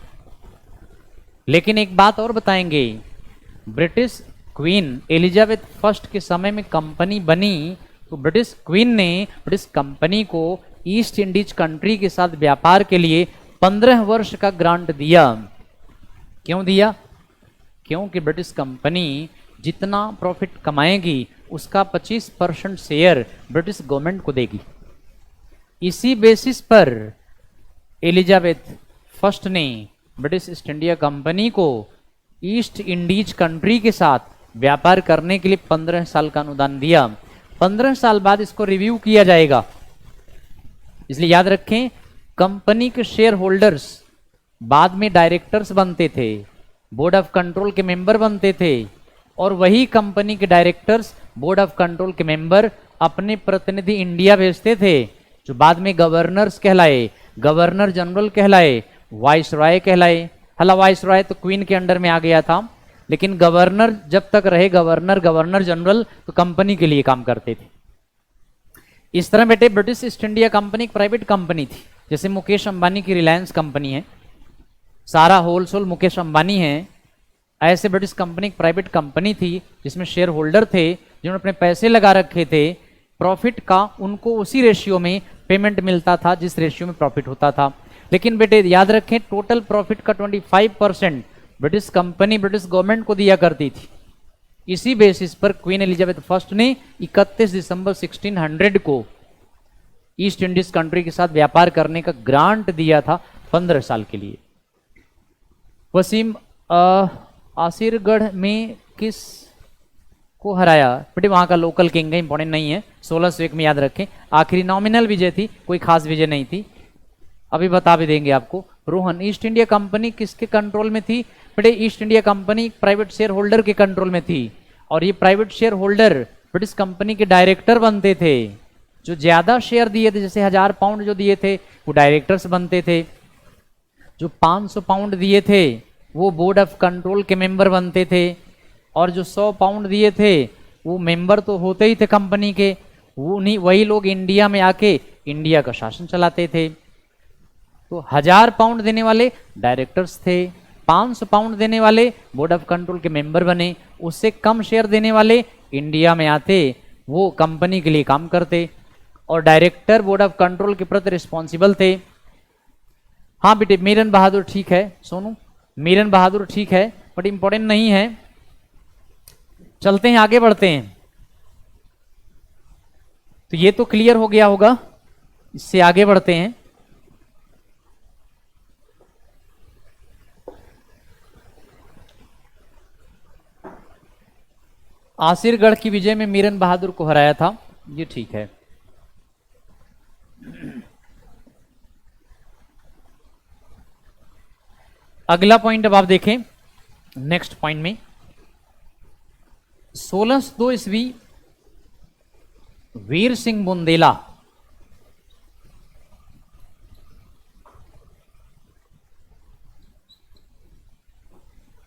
लेकिन एक बात और बताएंगे, ब्रिटिश क्वीन एलिजाबेथ फर्स्ट के समय में कंपनी बनी तो ब्रिटिश क्वीन ने ब्रिटिश कंपनी को ईस्ट इंडीज कंट्री के साथ व्यापार के लिए 15 वर्ष का ग्रांट दिया। क्यों दिया? क्योंकि ब्रिटिश कंपनी जितना प्रॉफिट कमाएगी उसका 25% शेयर ब्रिटिश गवर्नमेंट को देगी। इसी बेसिस पर एलिजाबेथ फर्स्ट ने ब्रिटिश ईस्ट इंडिया कंपनी को ईस्ट इंडीज कंट्री के साथ व्यापार करने के लिए 15 साल का अनुदान दिया। 15 साल बाद इसको रिव्यू किया जाएगा। इसलिए याद रखें, कंपनी के शेयर होल्डर्स बाद में डायरेक्टर्स बनते थे, बोर्ड ऑफ कंट्रोल के मेंबर बनते थे, और वही कंपनी के डायरेक्टर्स बोर्ड ऑफ कंट्रोल के मेंबर अपने प्रतिनिधि इंडिया भेजते थे। जो बाद में गवर्नर्स कहलाए, गवर्नर जनरल कहलाए, वाइस रॉय कहलाए। हला वाइस रॉय तो क्वीन के अंडर में आ गया था, लेकिन गवर्नर जब तक रहे, गवर्नर गवर्नर जनरल तो कंपनी के लिए काम करते थे। इस तरह बेटे ब्रिटिश ईस्ट इंडिया कंपनी एक प्राइवेट कंपनी थी, जैसे मुकेश अंबानी की रिलायंस कंपनी है, सारा होलसेल मुकेश अंबानी है। ऐसे ब्रिटिश कंपनी एक प्राइवेट कंपनी थी जिसमें शेयर होल्डर थे जिन्होंने अपने पैसे लगा रखे थे। प्रॉफिट का उनको उसी रेशियो में पेमेंट मिलता था जिस रेशियो में प्रॉफिट होता था। लेकिन बेटे याद रखें, टोटल प्रॉफिट का 25% ब्रिटिश कंपनी ब्रिटिश गवर्नमेंट को दिया करती थी। इसी बेसिस पर क्वीन एलिजाबेथ फर्स्ट ने 31 दिसंबर 1600 को ईस्ट इंडीज कंट्री के साथ व्यापार करने का ग्रांट दिया था 15 साल के लिए। वसीम आसिरगढ़ में किस को हराया? बेटे वहां का लोकल किंग है, इंपॉर्टेंट नहीं है, 1601 में याद रखें। आखिरी नॉमिनल विजय थी, कोई खास विजय नहीं थी, अभी बता भी देंगे आपको। रोहन, ईस्ट इंडिया कंपनी किसके कंट्रोल में थी? बेटे east India company private share holder के कंट्रोल में थी, और ये private share holder British company के डायरेक्टर बनते थे। जो ज्यादा शेयर दिए थे, जैसे 1000 पाउंड जो दिए थे वो डायरेक्टर्स बनते थे, जो 500 पाउंड दिए थे वो बोर्ड ऑफ कंट्रोल के मेंबर बनते थे, और जो 100 पाउंड दिए थे वो मेंबर तो होते ही थे कंपनी के, वही लोग इंडिया में आके इंडिया का शासन चलाते थे। तो 1000 पाउंड देने वाले डायरेक्टर्स थे, 500 पाउंड देने वाले बोर्ड ऑफ कंट्रोल के मेंबर बने, उससे कम शेयर देने वाले इंडिया में आते, वो कंपनी के लिए काम करते, और डायरेक्टर बोर्ड ऑफ कंट्रोल के प्रति रिस्पॉन्सिबल थे। हाँ बेटे मीरन बहादुर ठीक है, सोनू मीरन बहादुर ठीक है, बट इंपॉर्टेंट नहीं है। चलते हैं आगे बढ़ते हैं। तो ये तो क्लियर हो गया होगा, इससे आगे बढ़ते हैं। आसिरगढ़ की विजय में मीरन बहादुर को हराया था, ये ठीक है। अगला पॉइंट अब आप देखें, नेक्स्ट पॉइंट में 1602 ईस्वी वीर सिंह बुंदेला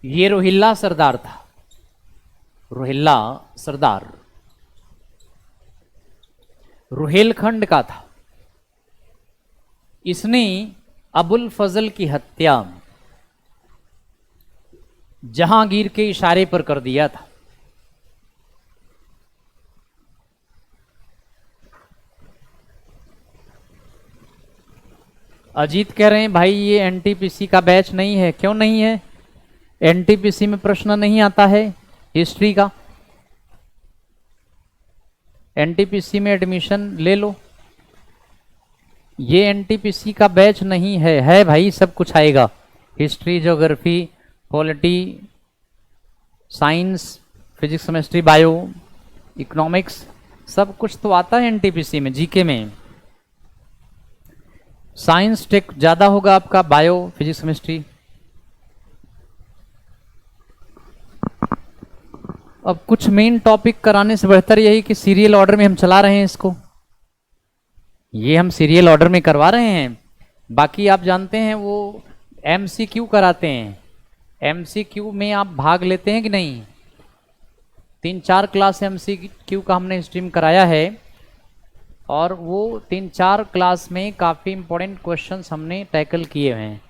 ये रोहिल्ला सरदार था, रोहिल्ला सरदार रुहेलखंड का था। इसने अबुल फजल की हत्या जहांगीर के इशारे पर कर दिया था। अजीत कह रहे हैं भाई ये एनटीपीसी का बैच नहीं है। क्यों नहीं है? एनटीपीसी में प्रश्न नहीं आता है हिस्ट्री का। एनटीपीसी में एडमिशन ले लो, ये एनटीपीसी का बैच नहीं है भाई, सब कुछ आएगा, history, geography, polity, science, physics, chemistry, bio, economics, सब कुछ तो आता है एनटीपीसी में। जीके में साइंस टेक ज्यादा होगा आपका, बायो, फिजिक्स, केमिस्ट्री। अब कुछ मेन टॉपिक कराने से बेहतर यही कि सीरियल ऑर्डर में हम चला रहे हैं इसको, ये हम सीरियल ऑर्डर में करवा रहे हैं। बाकी आप जानते हैं वो एमसीक्यू कराते हैं, एमसीक्यू में आप भाग लेते हैं कि नहीं? 3-4 क्लास एमसीक्यू का हमने स्ट्रीम कराया है, और वो 3-4 क्लास में काफ़ी इंपॉर्टेंट क्वेश्चंस हमने टैकल किए हुए हैं।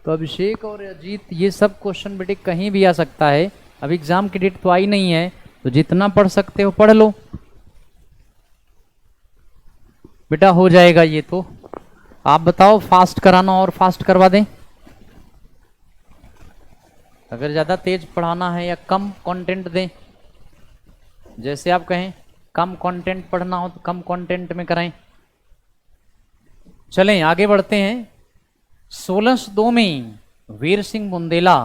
तो अभिषेक और अजीत, ये सब क्वेश्चन बेटे कहीं भी आ सकता है। अब एग्जाम की डेट तो आई नहीं है, तो जितना पढ़ सकते हो पढ़ लो बेटा, हो जाएगा ये तो। आप बताओ फास्ट कराना और फास्ट करवा दें, अगर ज़्यादा तेज पढ़ाना है या कम कंटेंट दें, जैसे आप कहें। कम कंटेंट पढ़ना हो तो कम कंटेंट में कराएं। चलें आगे बढ़ते हैं। 1602 में वीर सिंह बुंदेला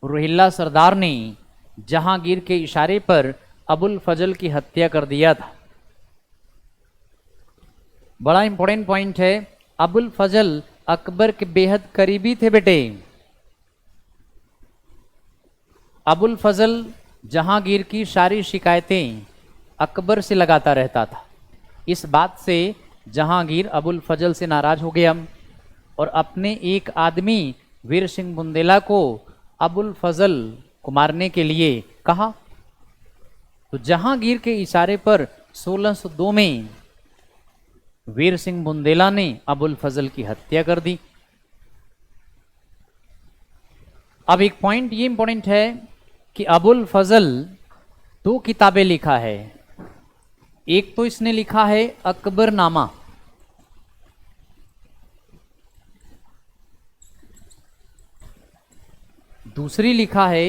रोहिल्ला सरदार ने जहांगीर के इशारे पर अबुल फजल की हत्या कर दिया था। बड़ा इंपॉर्टेंट पॉइंट है। अबुल फजल अकबर के बेहद करीबी थे बेटे। अबुल फजल जहांगीर की सारी शिकायतें अकबर से लगाता रहता था, इस बात से जहांगीर अबुल फजल से नाराज हो गया और अपने एक आदमी वीर सिंह बुंदेला को अबुल फजल को मारने के लिए कहा। तो जहांगीर के इशारे पर 1602 में वीर सिंह बुंदेला ने अबुल फजल की हत्या कर दी। अब एक पॉइंट ये इंपॉर्टेंट है कि अबुल फजल 2 किताबें लिखा है। एक तो इसने लिखा है अकबरनामा, दूसरी लिखा है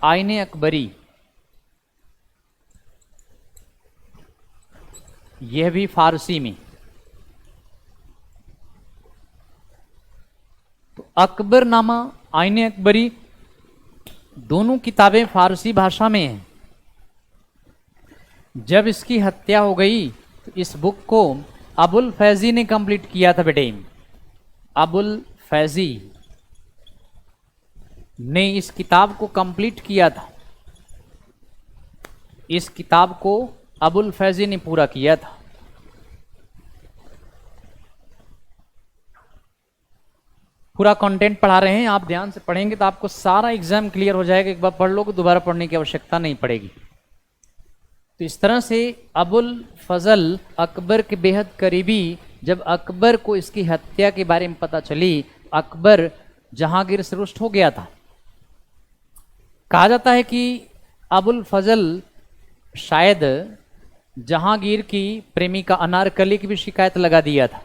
आईने अकबरी, यह भी फारसी में। तो अकबरनामा, आईने अकबरी दोनों किताबें फारसी भाषा में हैं। जब इसकी हत्या हो गई तो इस बुक को अबुल फैजी ने कंप्लीट किया था बेटे। अबुल फैजी ने इस किताब को कंप्लीट किया था। इस किताब को अबुल फैजी ने पूरा किया था। पूरा कंटेंट पढ़ा रहे हैं, आप ध्यान से पढ़ेंगे तो आपको सारा एग्जाम क्लियर हो जाएगा। एक बार पढ़ लो, दोबारा पढ़ने की आवश्यकता नहीं पड़ेगी। तो इस तरह से अबुल फजल अकबर के बेहद करीबी, जब अकबर को इसकी हत्या के बारे में पता चली, अकबर जहांगीर से रुष्ट हो गया था। कहा जाता है कि अबुल फजल शायद जहांगीर की प्रेमिका अनारकली की भी शिकायत लगा दिया था।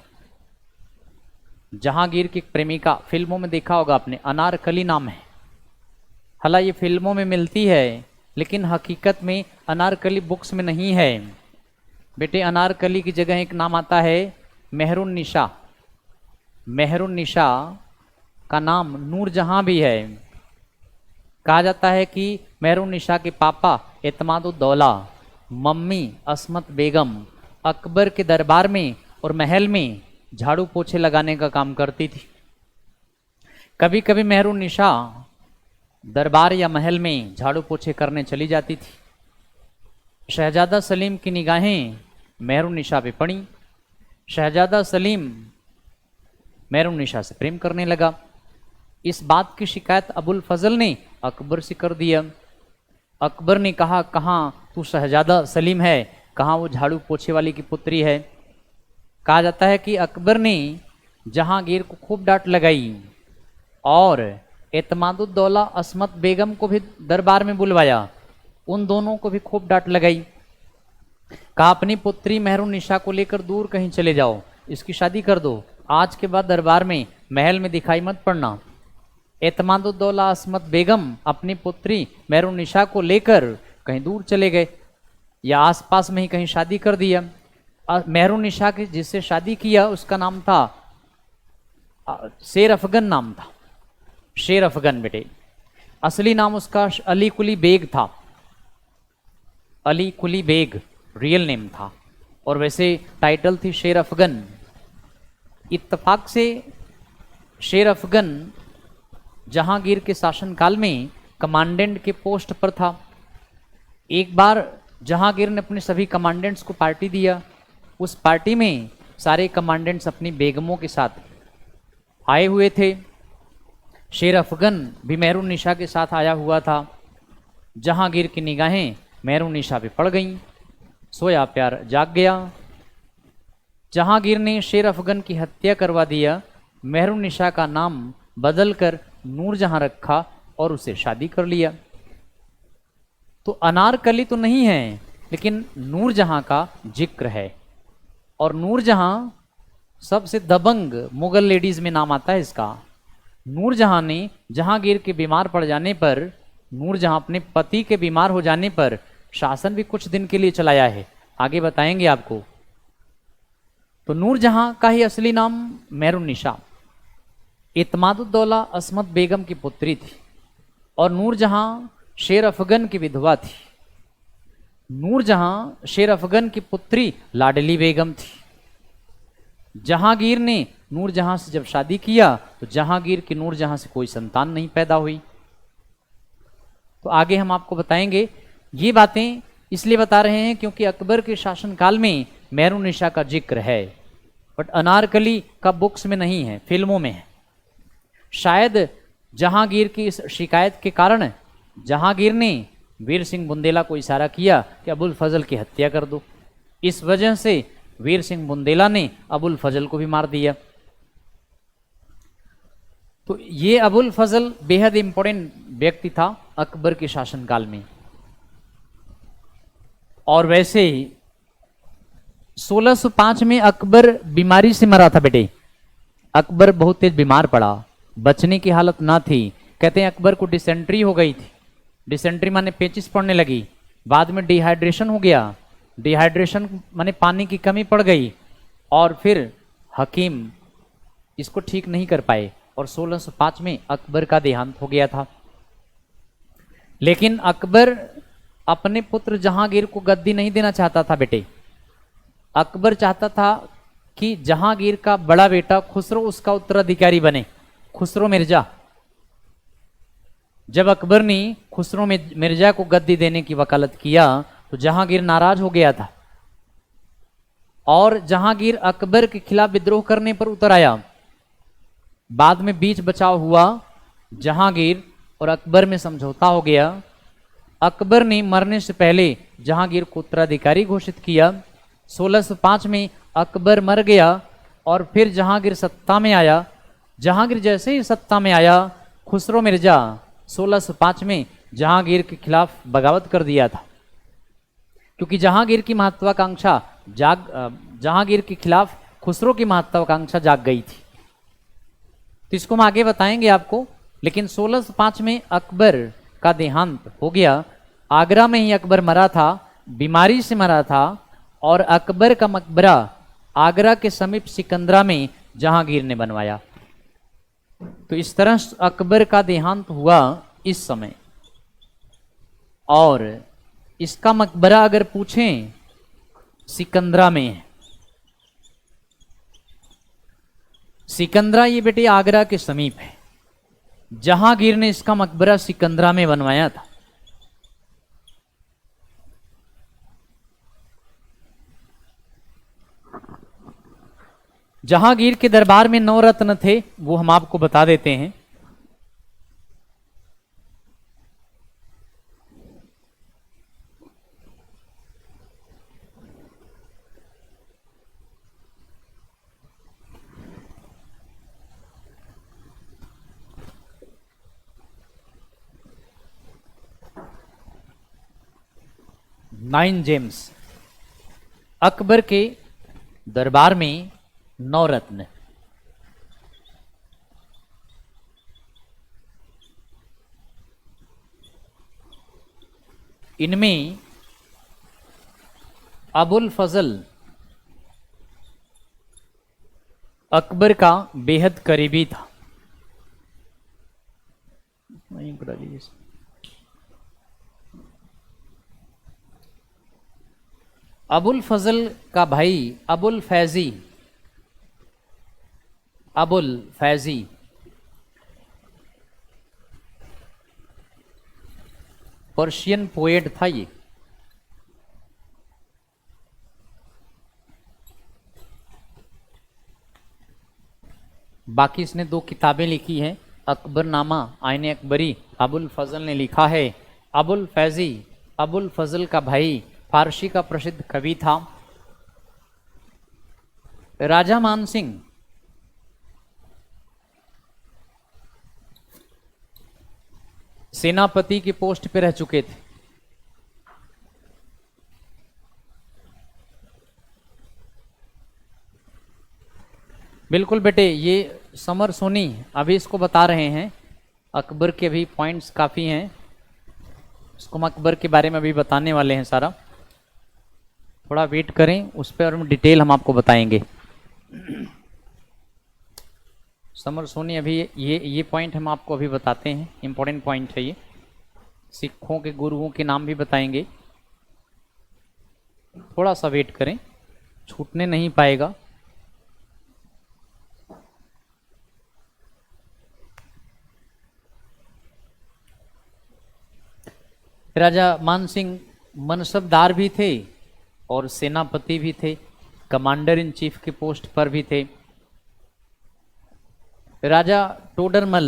जहांगीर की प्रेमिका, फिल्मों में देखा होगा आपने, अनारकली नाम है। हालांकि ये फिल्मों में मिलती है लेकिन हकीकत में अनारकली बुक्स में नहीं है बेटे। अनारकली की जगह एक नाम आता है मेहरुन्निसा। मेहरुन्निसा का नाम नूरजहां भी है। कहा जाता है कि मेहरुन्निसा के पापा एतमादुद्दौला, मम्मी अस्मत बेगम अकबर के दरबार में और महल में झाड़ू पोछे लगाने का काम करती थी। कभी कभी मेहरुन्निसा दरबार या महल में झाड़ू पोछे करने चली जाती थी। शहजादा सलीम की निगाहें मेहरुन्निसा पे पड़ी। शहजादा सलीम मेहरुन्निसा से प्रेम करने लगा। इस बात की शिकायत अबुल फजल ने अकबर से कर दिया। अकबर ने कहा, कहाँ तू शहजादा सलीम है, कहाँ वो झाड़ू पोछे वाली की पुत्री है। कहा जाता है कि अकबर ने जहांगीर को खूब डांट लगाई और एतमादुद्दौला अस्मत बेगम को भी दरबार में बुलवाया। उन दोनों को भी खूब डांट लगाई। कहा अपनी पुत्री मेहरुन्निसा को लेकर दूर कहीं चले जाओ, इसकी शादी कर दो, आज के बाद दरबार में महल में दिखाई मत पड़ना। एतमादुद्दौला अस्मत बेगम अपनी पुत्री मेहरुन्निसा को लेकर कहीं दूर चले गए या आसपास में ही कहीं शादी कर दिया। मेहरुन्निसा की जिससे शादी किया उसका नाम था शेर अफगन नाम था। शेर अफगन बेटे, असली नाम उसका अली कुली बेग था। Ali Quli bag real name था और वैसे टाइटल थी शेर अफगन। इत्तेफाक से शेर अफगन जहांगीर के शासनकाल में कमांडेंट के पोस्ट पर था। एक बार जहांगीर ने अपने सभी कमांडेंट्स को पार्टी दिया। उस पार्टी में सारे कमांडेंट्स अपनी बेगमों के साथ आए हुए थे। शेर अफगन भी मेहरुन्निसा के साथ आया हुआ था। जहांगीर की निगाहें मेहरुन्निसा पे पड़ गईं। सोया प्यार जाग गया। जहांगीर ने शेर अफगन की हत्या करवा दिया। मेहरुन्निसा का नाम बदलकर नूरजहां रखा और उसे शादी कर लिया। तो अनारकली तो नहीं है लेकिन नूरजहां का जिक्र है। और नूरजहां सबसे दबंग मुगल लेडीज में नाम आता है इसका। नूरजहां ने जहांगीर के बीमार पड़ जाने पर, नूरजहां अपने पति के बीमार हो जाने पर शासन भी कुछ दिन के लिए चलाया है, आगे बताएंगे आपको। तो नूरजहां का ही असली नाम मेहरुन्निसा इत्मादुद्दौला अस्मत बेगम की पुत्री थी और नूरजहां शेर अफगन की विधवा थी। नूरजहां शेर अफगन की पुत्री लाडली बेगम थी। जहांगीर ने नूरजहां से जब शादी किया तो जहांगीर की नूरजहां से कोई संतान नहीं पैदा हुई। तो आगे हम आपको बताएंगे। ये बातें इसलिए बता रहे हैं क्योंकि अकबर के शासनकाल में मेहरुनिसा का जिक्र है, बट अनारकली का बुक्स में नहीं है, फिल्मों में है। शायद जहांगीर की इस शिकायत के कारण जहांगीर ने वीर सिंह बुंदेला को इशारा किया कि अबुल फजल की हत्या कर दो। इस वजह से वीर सिंह बुंदेला ने अबुल फजल को भी मार दिया। तो ये अबुल फजल बेहद इंपॉर्टेंट व्यक्ति था अकबर के शासनकाल में। और वैसे ही 1605 में अकबर बीमारी से मरा था बेटे। अकबर बहुत तेज बीमार पड़ा, बचने की हालत ना थी। कहते हैं अकबर को डिसेंट्री हो गई थी। डिसेंट्री माने पेचिस पड़ने लगी, बाद में डिहाइड्रेशन हो गया। डिहाइड्रेशन माने पानी की कमी पड़ गई, और फिर हकीम इसको ठीक नहीं कर पाए और 1605 में अकबर का देहांत हो गया था। लेकिन अकबर अपने पुत्र जहांगीर को गद्दी नहीं देना चाहता था बेटे। अकबर चाहता था कि जहांगीर का बड़ा बेटा खुसरो उसका उत्तराधिकारी बने, खुसरो मिर्जा। जब अकबर ने खुसरो मिर्जा को गद्दी देने की वकालत किया तो जहांगीर नाराज हो गया था, और जहांगीर अकबर के खिलाफ विद्रोह करने पर उतर आया। बाद में बीच बचाव हुआ, जहांगीर और अकबर में समझौता हो गया। अकबर ने मरने से पहले जहांगीर को उत्तराधिकारी घोषित किया। 1605 में अकबर मर गया और फिर जहांगीर सत्ता में आया। जहांगीर जैसे ही सत्ता में आया, खुसरो मिर्जा 1605 में जहांगीर के खिलाफ बगावत कर दिया था, क्योंकि जहांगीर की महत्वाकांक्षा जहांगीर के खिलाफ खुसरो की महत्वाकांक्षा जाग गई थी। तो इसको हम आगे बताएंगे आपको। लेकिन 1605 में अकबर का देहांत हो गया। आगरा में ही अकबर मरा था, बीमारी से मरा था, और अकबर का मकबरा आगरा के समीप सिकंदरा में जहांगीर ने बनवाया। तो इस तरह अकबर का देहांत हुआ इस समय। और इसका मकबरा अगर पूछें सिकंदरा में है। सिकंदरा ये बेटे आगरा के समीप है। जहांगीर ने इसका मकबरा सिकंदरा में बनवाया था। जहांगीर के दरबार में 9 रत्न थे, वो हम आपको बता देते हैं। Nine James. अकबर के दरबार में 9 रत्न। इनमें अबुल फजल अकबर का बेहद करीबी था। अबुल फजल का भाई अबुल फैजी पर्शियन पोएट था। ये बाकी इसने 2 किताबें लिखी हैं, अकबरनामा, आईने अकबरी। अबुल फजल ने लिखा है। अबुल फैजी अबुल फजल का भाई फारसी का प्रसिद्ध कवि था। राजा मानसिंह सेनापति की पोस्ट पे रह चुके थे। बिल्कुल बेटे, ये समर सोनी अभी इसको बता रहे हैं। अकबर के भी पॉइंट्स काफ़ी हैं, इसको हम अकबर के बारे में अभी बताने वाले हैं सारा। थोड़ा वेट करें, उस पर और डिटेल हम आपको बताएंगे। समर सोनी अभी ये पॉइंट हम आपको अभी बताते हैं, इंपॉर्टेंट पॉइंट है ये। सिखों के गुरुओं के नाम भी बताएंगे। थोड़ा सा वेट करें, छूटने नहीं पाएगा। राजा मानसिंह मनसबदार भी थे और सेनापति भी थे। कमांडर इन चीफ के पोस्ट पर भी थे। राजा टोडरमल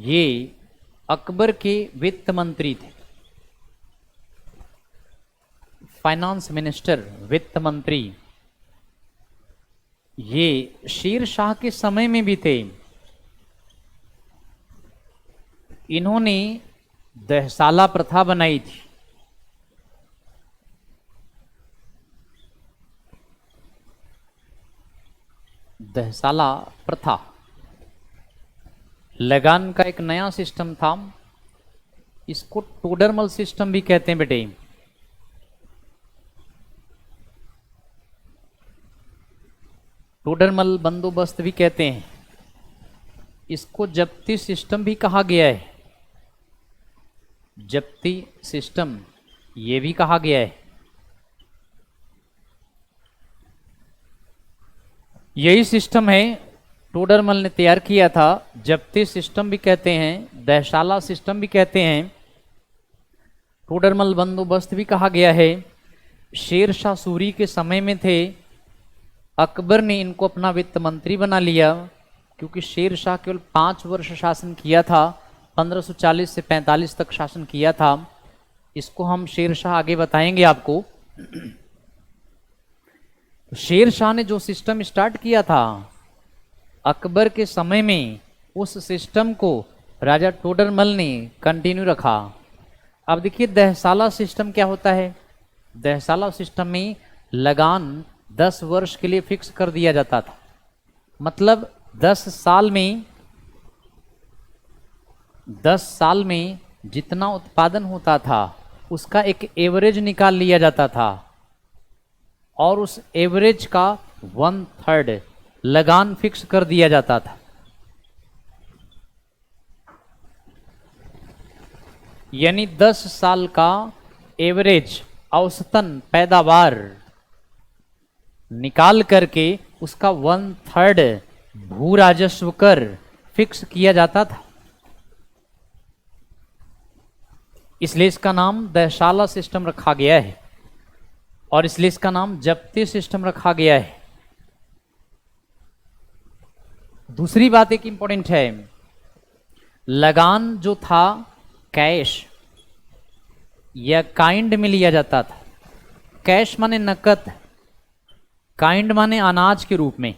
ये अकबर के वित्त मंत्री थे, फाइनेंस मिनिस्टर, वित्त मंत्री। ये शेर शाह के समय में भी थे। इन्होंने दहसाला प्रथा बनाई थी। दहसाला प्रथा लगान का एक नया सिस्टम था। इसको टोडरमल सिस्टम भी कहते हैं बेटे। टोडरमल बंदोबस्त भी कहते हैं। इसको जब्ती सिस्टम भी कहा गया है। जब्ती सिस्टम ये भी कहा गया है। यही सिस्टम है टोडरमल ने तैयार किया था। जब्ती सिस्टम भी कहते हैं, दहशाला सिस्टम भी कहते हैं, टोडरमल बंदोबस्त भी कहा गया है। शेर शाह सूरी के समय में थे। अकबर ने इनको अपना वित्त मंत्री बना लिया क्योंकि शेर शाह केवल 5 वर्ष शासन किया था। 1540 से 45 तक शासन किया था। इसको हम शेर शाह आगे बताएंगे आपको। शेर शाह ने जो सिस्टम स्टार्ट किया था अकबर के समय में, उस सिस्टम को राजा टोडरमल ने कंटिन्यू रखा। अब देखिए दहसाला सिस्टम क्या होता है। दहसाला सिस्टम में लगान 10 वर्ष के लिए फिक्स कर दिया जाता था। मतलब 10 साल में जितना उत्पादन होता था उसका एक एवरेज निकाल लिया जाता था और उस एवरेज का 1/3 लगान फिक्स कर दिया जाता था। यानी 10 साल का एवरेज औसतन पैदावार निकाल करके उसका 1/3 भू राजस्व कर फिक्स किया जाता था। इसलिए इसका नाम दहशाला सिस्टम रखा गया है और इसलिए इसका नाम जब्ती सिस्टम रखा गया है। दूसरी बात एक इंपॉर्टेंट है, लगान जो था कैश या काइंड में लिया जाता था। कैश माने नकद, काइंड माने अनाज के रूप में।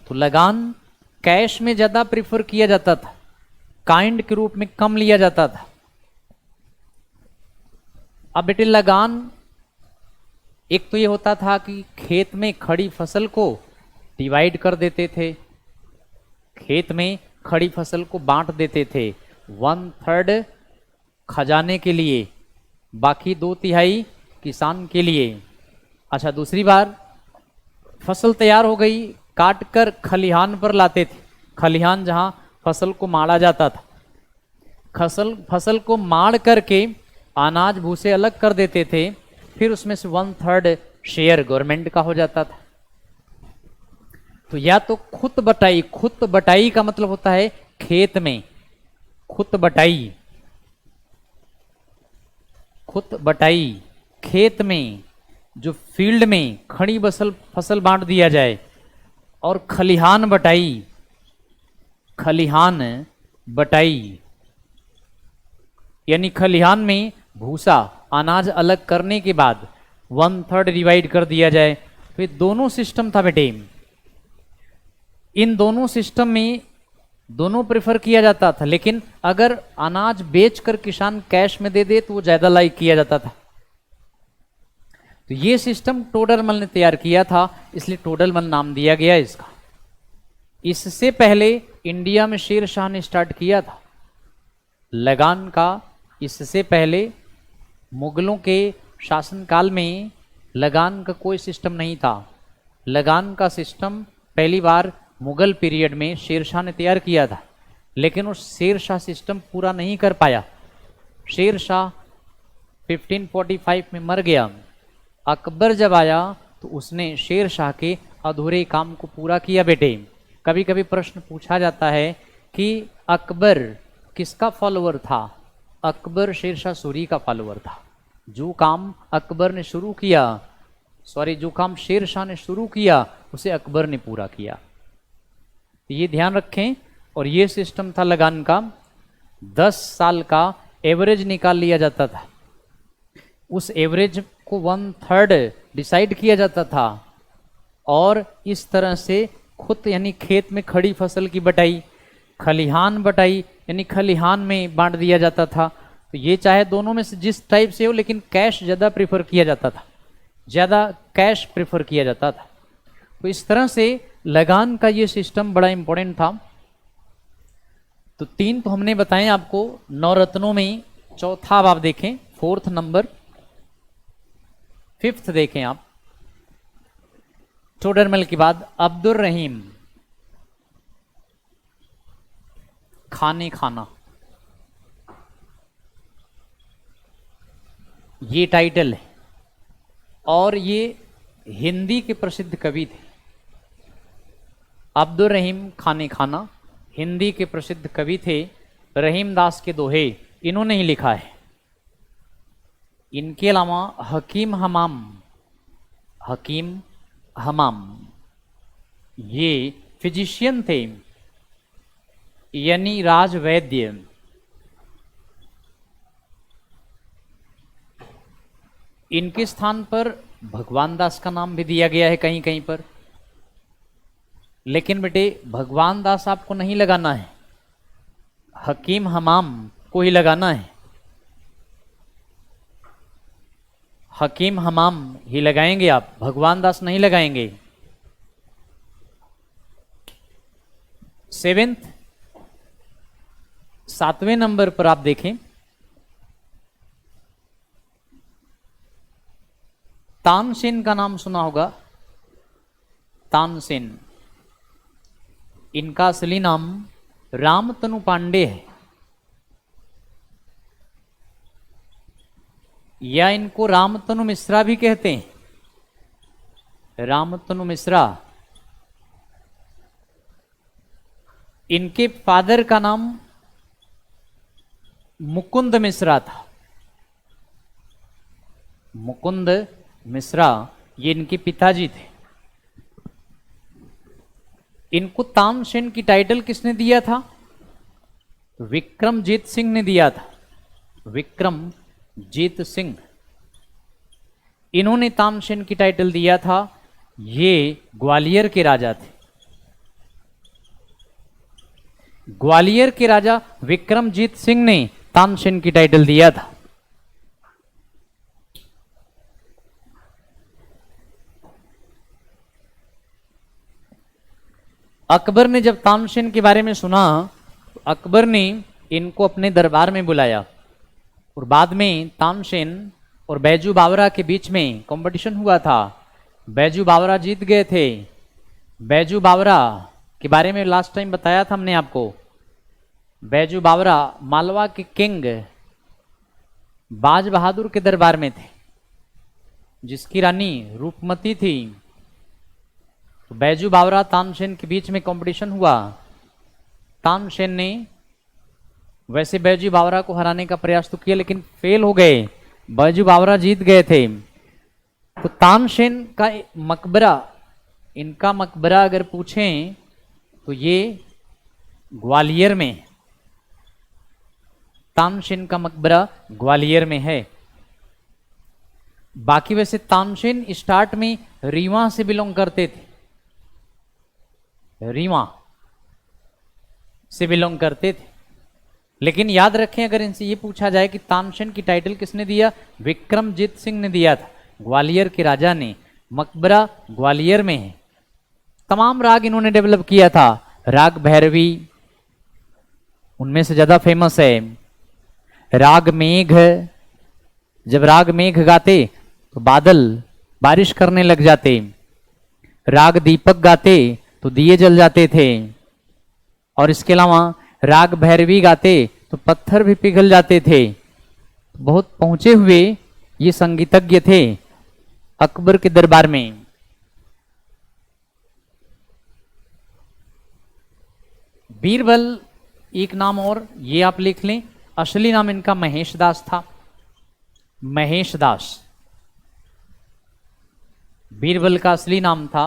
तो लगान कैश में ज्यादा प्रिफर किया जाता था, काइंड के रूप में कम लिया जाता था। अब बेटे लगान एक तो ये होता था कि खेत में खड़ी फसल को डिवाइड कर देते थे, खेत में खड़ी फसल को बांट देते थे। 1/3 खजाने के लिए, बाकी 2/3 किसान के लिए। अच्छा, दूसरी बार फसल तैयार हो गई, काट कर खलिहान पर लाते थे। खलिहान जहां फसल को माड़ा जाता था, फसल को माड़ करके अनाज भूसे अलग कर देते थे। फिर उसमें से 1/3 शेयर गवर्नमेंट का हो जाता था। तो या तो खुद बटाई का मतलब होता है खेत में खुद बटाई, खेत में जो फील्ड में खड़ी फसल बांट दिया जाए। और खलिहान बटाई यानी खलिहान में भूसा अनाज अलग करने के बाद 1/3 डिवाइड कर दिया जाए। तो ये दोनों सिस्टम था बेटे। इन दोनों सिस्टम में दोनों प्रेफर किया जाता था, लेकिन अगर अनाज बेचकर किसान कैश में दे दे तो वो ज्यादा लाइक किया जाता था। तो ये सिस्टम टोडरमल ने तैयार किया था, इसलिए टोडरमल नाम दिया गया इसका। इससे पहले इंडिया में शेर शाह ने स्टार्ट किया था लगान का। इससे पहले मुगलों के शासनकाल में लगान का कोई सिस्टम नहीं था। लगान का सिस्टम पहली बार मुगल पीरियड में शेर शाह ने तैयार किया था, लेकिन उस शेर शाह सिस्टम पूरा नहीं कर पाया। शेर शाह 1545 में मर गया। अकबर जब आया तो उसने शेर शाह के अधूरे काम को पूरा किया बेटे। कभी कभी प्रश्न पूछा जाता है कि अकबर किसका फॉलोअर था। अकबर शेरशाह सूरी का फॉलोअर था। जो काम अकबर ने शुरू किया, जो काम शेरशाह ने शुरू किया उसे अकबर ने पूरा किया। ये ध्यान रखें। और ये सिस्टम था लगान का, 10 साल का एवरेज निकाल लिया जाता था। उस एवरेज को 1/3 डिसाइड किया जाता था और इस तरह से खुद यानी खेत में खड़ी फसल की बटाई, खलिहान बटाई यानी खलिहान में बांट दिया जाता था। तो ये चाहे दोनों में से जिस टाइप से हो, लेकिन कैश ज़्यादा प्रेफर किया जाता था, ज़्यादा कैश प्रेफर किया जाता था। तो इस तरह से लगान का ये सिस्टम बड़ा इंपॉर्टेंट था। तो 3 तो हमने बताए आपको नवरत्नों में। चौथा अब आप देखें, 4th नंबर, 5th देखें आप। टोडरमल के बाद अब्दुल रहीम, खाने खाना, ये टाइटल है। और ये हिंदी के प्रसिद्ध कवि थे। अब्दुल रहीम खाने खाना हिंदी के प्रसिद्ध कवि थे। रहीम दास के दोहे इन्होंने ही लिखा है। इनके अलावा हकीम हमाम ये फिजिशियन थे, यानी राजवैद्य। इनके स्थान पर भगवान दास का नाम भी दिया गया है कहीं कहीं पर। लेकिन बेटे भगवान दास आपको नहीं लगाना है, हकीम हमाम को ही लगाना है। हकीम हमाम ही लगाएंगे आप, भगवान दास नहीं लगाएंगे। 7वें नंबर पर आप देखें, तानसेन का नाम सुना होगा। तानसेन, इनका असली नाम रामतनु पांडे है, या इनको रामतनु मिश्रा भी कहते हैं। रामतनु मिश्रा। इनके फादर का नाम मुकुंद मिश्रा था। मुकुंद मिश्रा ये इनके पिताजी थे। इनको तानसेन की टाइटल किसने दिया था? विक्रमजीत सिंह ने दिया था। विक्रमजीत सिंह, इन्होंने तानसेन की टाइटल दिया था। ये ग्वालियर के राजा थे। ग्वालियर के राजा विक्रमजीत सिंह ने तानसेन की टाइटल दिया था। अकबर ने जब तानसेन के बारे में सुना, अकबर ने इनको अपने दरबार में बुलाया और बाद में तानसेन और बैजू बावरा के बीच में कंपटीशन हुआ था। बैजू बावरा जीत गए थे। बैजू बावरा के बारे में लास्ट टाइम बताया था हमने आपको। बैजू बावरा मालवा के किंग बाज बहादुर के दरबार में थे, जिसकी रानी रूपमती थी। तो बैजू बावरा तानसेन के बीच में कंपटीशन हुआ। तानसेन ने वैसे बैजू बावरा को हराने का प्रयास तो किया, लेकिन फेल हो गए। बैजू बावरा जीत गए थे। तो तानसेन का मकबरा, इनका मकबरा अगर पूछें तो ये ग्वालियर में है। तानसेन का मकबरा ग्वालियर में है। बाकी वैसे तानसेन स्टार्ट में रीवा से बिलोंग करते थे। रीवा से बिलोंग करते थे। लेकिन याद रखें, अगर इनसे ये पूछा जाए कि तानसेन की टाइटल किसने दिया, विक्रमजीत सिंह ने दिया था, ग्वालियर के राजा ने। मकबरा ग्वालियर में है। तमाम राग इन्होंने डेवलप किया था। राग भैरवी उनमें से ज्यादा फेमस है। राग मेघ, जब राग मेघ गाते तो बादल बारिश करने लग जाते। राग दीपक गाते तो दिए जल जाते थे। और इसके अलावा राग भैरवी गाते तो पत्थर भी पिघल जाते थे। बहुत पहुंचे हुए ये संगीतज्ञ थे अकबर के दरबार में। बीरबल एक नाम और, ये आप लिख लें। असली नाम इनका महेश दास था, महेश दास बीरबल का असली नाम था।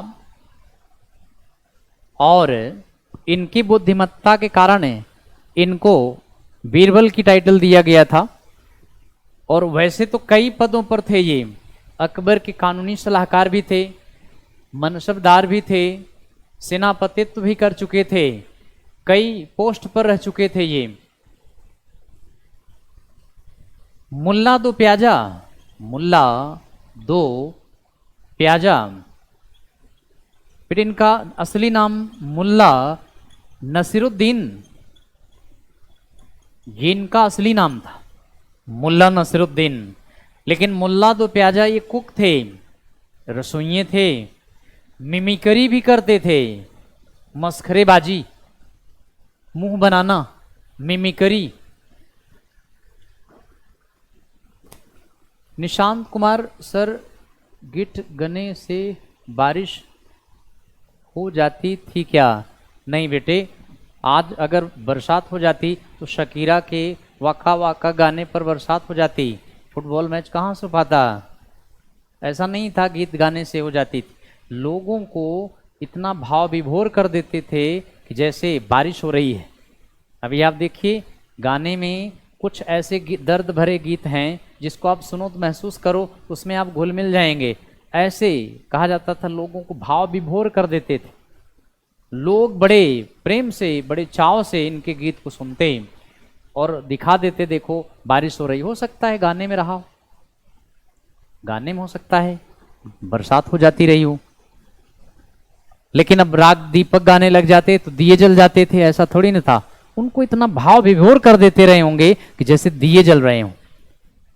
और इनकी बुद्धिमत्ता के कारण इनको बीरबल की टाइटल दिया गया था। और वैसे तो कई पदों पर थे ये, अकबर के कानूनी सलाहकार भी थे, मनसबदार भी थे, सेनापतित्व भी कर चुके थे, कई पोस्ट पर रह चुके थे ये। मुल्ला दो प्याजा, मुल्ला दो प्याजा, फिर इनका असली नाम मुल्ला नसीरुद्दीन, ये इनका असली नाम था मुल्ला नसीरुद्दीन। लेकिन मुल्ला दो प्याजा ये कुक थे, रसोइये थे, मिमिकरी भी करते थे, मस्खरेबाजी, मुंह बनाना, mimicry. Nishant Kumar sir, Git गने से बारिश हो जाती थी क्या? नहीं बेटे, आज अगर बरसात हो जाती तो शकीरा के वाका वाका गाने पर बरसात हो जाती, फुटबॉल मैच कहाँ से पाता? ऐसा नहीं था गीत गाने से हो जाती थी। लोगों को इतना भाव विभोर कर देते थे कि जैसे बारिश हो रही है। अभी आप देखिए गाने में कुछ ऐसे दर्द भरे गीत हैं जिसको आप सुनो तो महसूस करो, उसमें आप घुल मिल जाएंगे। ऐसे कहा जाता था, लोगों को भाव विभोर कर देते थे। लोग बड़े प्रेम से, बड़े चाव से इनके गीत को सुनते और दिखा देते, देखो बारिश हो रही। हो सकता है गाने में रहा हो, गाने में हो सकता है बरसात हो जाती रही हो, लेकिन अब राग दीपक गाने लग जाते तो दिए जल जाते थे, ऐसा थोड़ी न था। उनको इतना भाव विभोर कर देते रहे होंगे कि जैसे दिए जल रहे हों।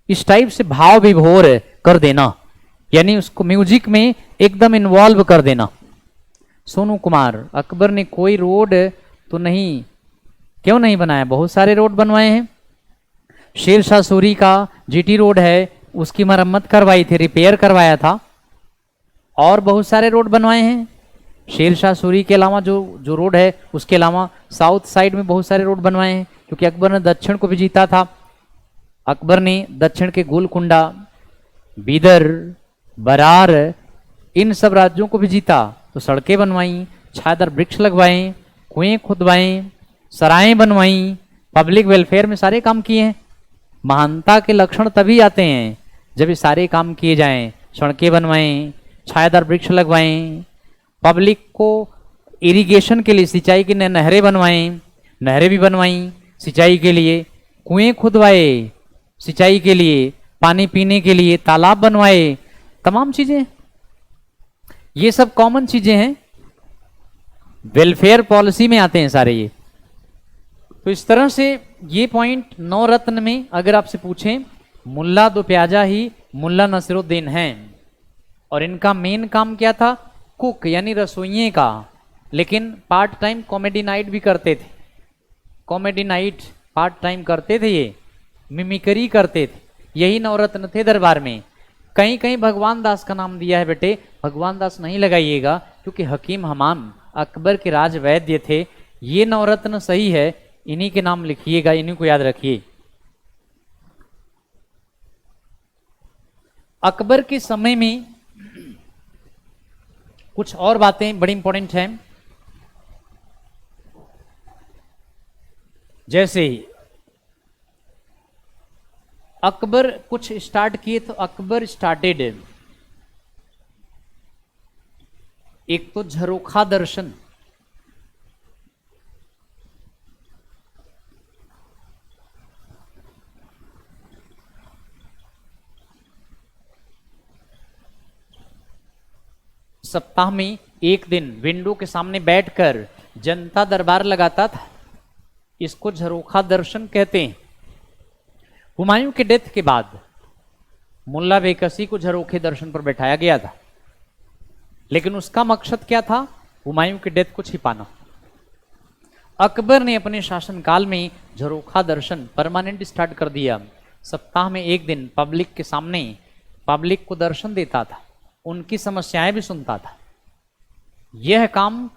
इस टाइप से भाव विभोर कर देना, यानी उसको म्यूजिक में एकदम इन्वॉल्व कर देना। सोनू कुमार, अकबर ने कोई रोड तो नहीं, क्यों नहीं बनाया? बहुत सारे रोड बनवाए हैं। शेर शाह सूरी का जीटी रोड है, उसकी मरम्मत करवाई थी, रिपेयर करवाया था। और बहुत सारे रोड बनवाए हैं। शेर शाह सूरी के अलावा जो रोड है, उसके अलावा साउथ साइड में बहुत सारे रोड बनवाए हैं, क्योंकि अकबर ने दक्षिण को भी जीता था। अकबर ने दक्षिण के गोलकुंडा, बीदर, बरार, इन सब राज्यों को भी जीता, तो सड़कें बनवाई, छायादार वृक्ष लगवाए, कुएं खुदवाए, सराएं बनवाई, पब्लिक वेलफेयर में सारे काम किए हैं। महानता के लक्षण तभी आते हैं जब ये सारे काम किए जाएं। सड़कें बनवाएं, छायादार वृक्ष लगवाएं, पब्लिक को इरिगेशन के लिए, सिंचाई की नहरें बनवाएं, नहरें भी बनवाई सिंचाई के लिए, कुएं खुदवाए सिंचाई के लिए, पानी पीने के लिए तालाब बनवाए, तमाम चीजें। ये सब कॉमन चीजें हैं, वेलफेयर पॉलिसी में आते हैं सारे ये। तो इस तरह से ये पॉइंट नवरत्न में अगर आपसे पूछें, मुल्ला दो प्याजा ही मुल्ला नसीरुद्दीन हैं। और इनका मेन काम क्या था? कुक, यानी रसोइये का। लेकिन पार्ट टाइम कॉमेडी नाइट भी करते थे, कॉमेडी नाइट पार्ट टाइम करते थे ये, मिमिकरी करते थे। यही नवरत्न थे दरबार में। कहीं कहीं भगवान दास का नाम दिया है बेटे, भगवान दास नहीं लगाइएगा, क्योंकि हकीम हमाम अकबर के राज वैद्य थे। ये नवरत्न सही है, इन्हीं के नाम लिखिएगा, इन्हीं को याद रखिए। अकबर के समय में कुछ और बातें बड़ी इंपॉर्टेंट हैं, जैसे अकबर कुछ स्टार्ट किए तो अकबर स्टार्टेड, एक तो झरोखा दर्शन, सप्ताह में एक दिन विंडो के सामने बैठकर जनता दरबार लगाता था, इसको झरोखा दर्शन कहते हैं। हुमायूं के डेथ के बाद मुल्ला बेकसी को झरोखे दर्शन पर बैठाया गया था, लेकिन उसका मकसद क्या था? हुमायूं के डेथ को छिपाना। अकबर ने अपने शासनकाल में झरोखा दर्शन परमानेंट स्टार्ट कर दिया। सप्ताह में एक दिन पब्लिक के सामने पब्लिक को दर्शन देता था, उनकी समस्याएं भी सुनता था। यह काम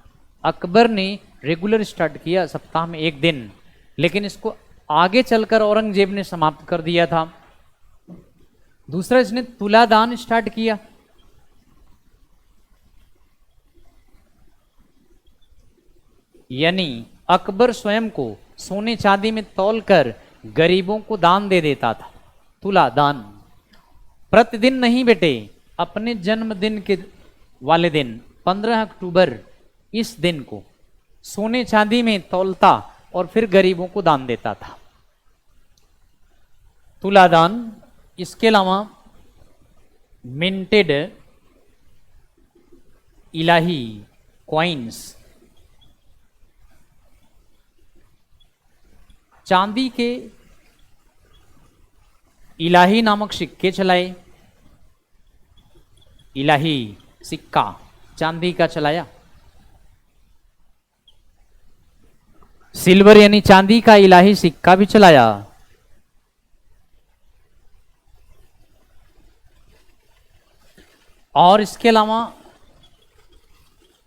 अकबर ने रेगुलर स्टार्ट किया, सप्ताह में एक दिन। लेकिन इसको आगे चलकर औरंगजेब ने समाप्त कर दिया था। दूसरा, इसने तुलादान स्टार्ट किया। यानी अकबर स्वयं को सोने चांदी में तौलकर गरीबों को दान दे देता था। तुला दान प्रतिदिन नहीं बेटे, अपने जन्मदिन के वाले दिन 15 अक्टूबर, इस दिन को सोने चांदी में तौलता और फिर गरीबों को दान देता था। तुलादान। इसके अलावा मिंटेड इलाही कॉइन्स, चांदी के इलाही नामक सिक्के चलाए। इलाही सिक्का चांदी का चलाया। सिल्वर यानी चांदी का इलाही सिक्का भी चलाया। और इसके अलावा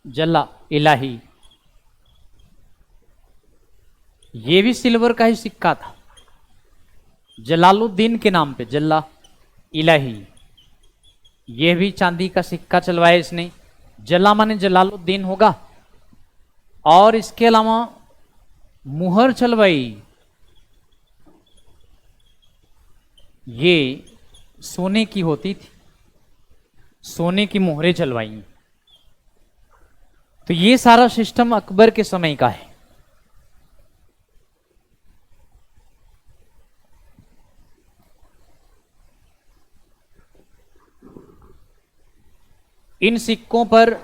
जल्ला इलाही, ये भी सिल्वर का ही सिक्का था। जलालुद्दीन के नाम पे जल्ला इलाही, यह भी चांदी का सिक्का चलवाया इसने। जल्ला माने जलालुद्दीन होगा। और इसके अलावा मुहर चलवाई, ये सोने की होती थी, सोने की मोहरें चलवाई। तो ये सारा सिस्टम अकबर के समय का है। इन सिक्कों पर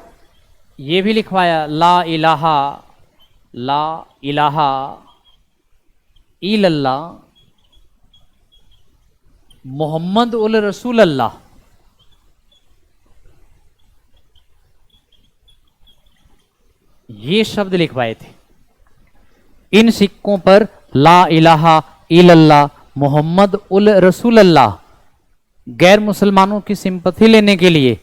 यह भी लिखवाया ला इलाहा इल्लल्लाह मोहम्मद उल रसूल अल्लाह। ये शब्द लिखवाए थे इन सिक्कों पर, ला इलाहा इल्लल्लाह मोहम्मद उल रसूल अल्लाह। गैर मुसलमानों की सिंपथी लेने के लिए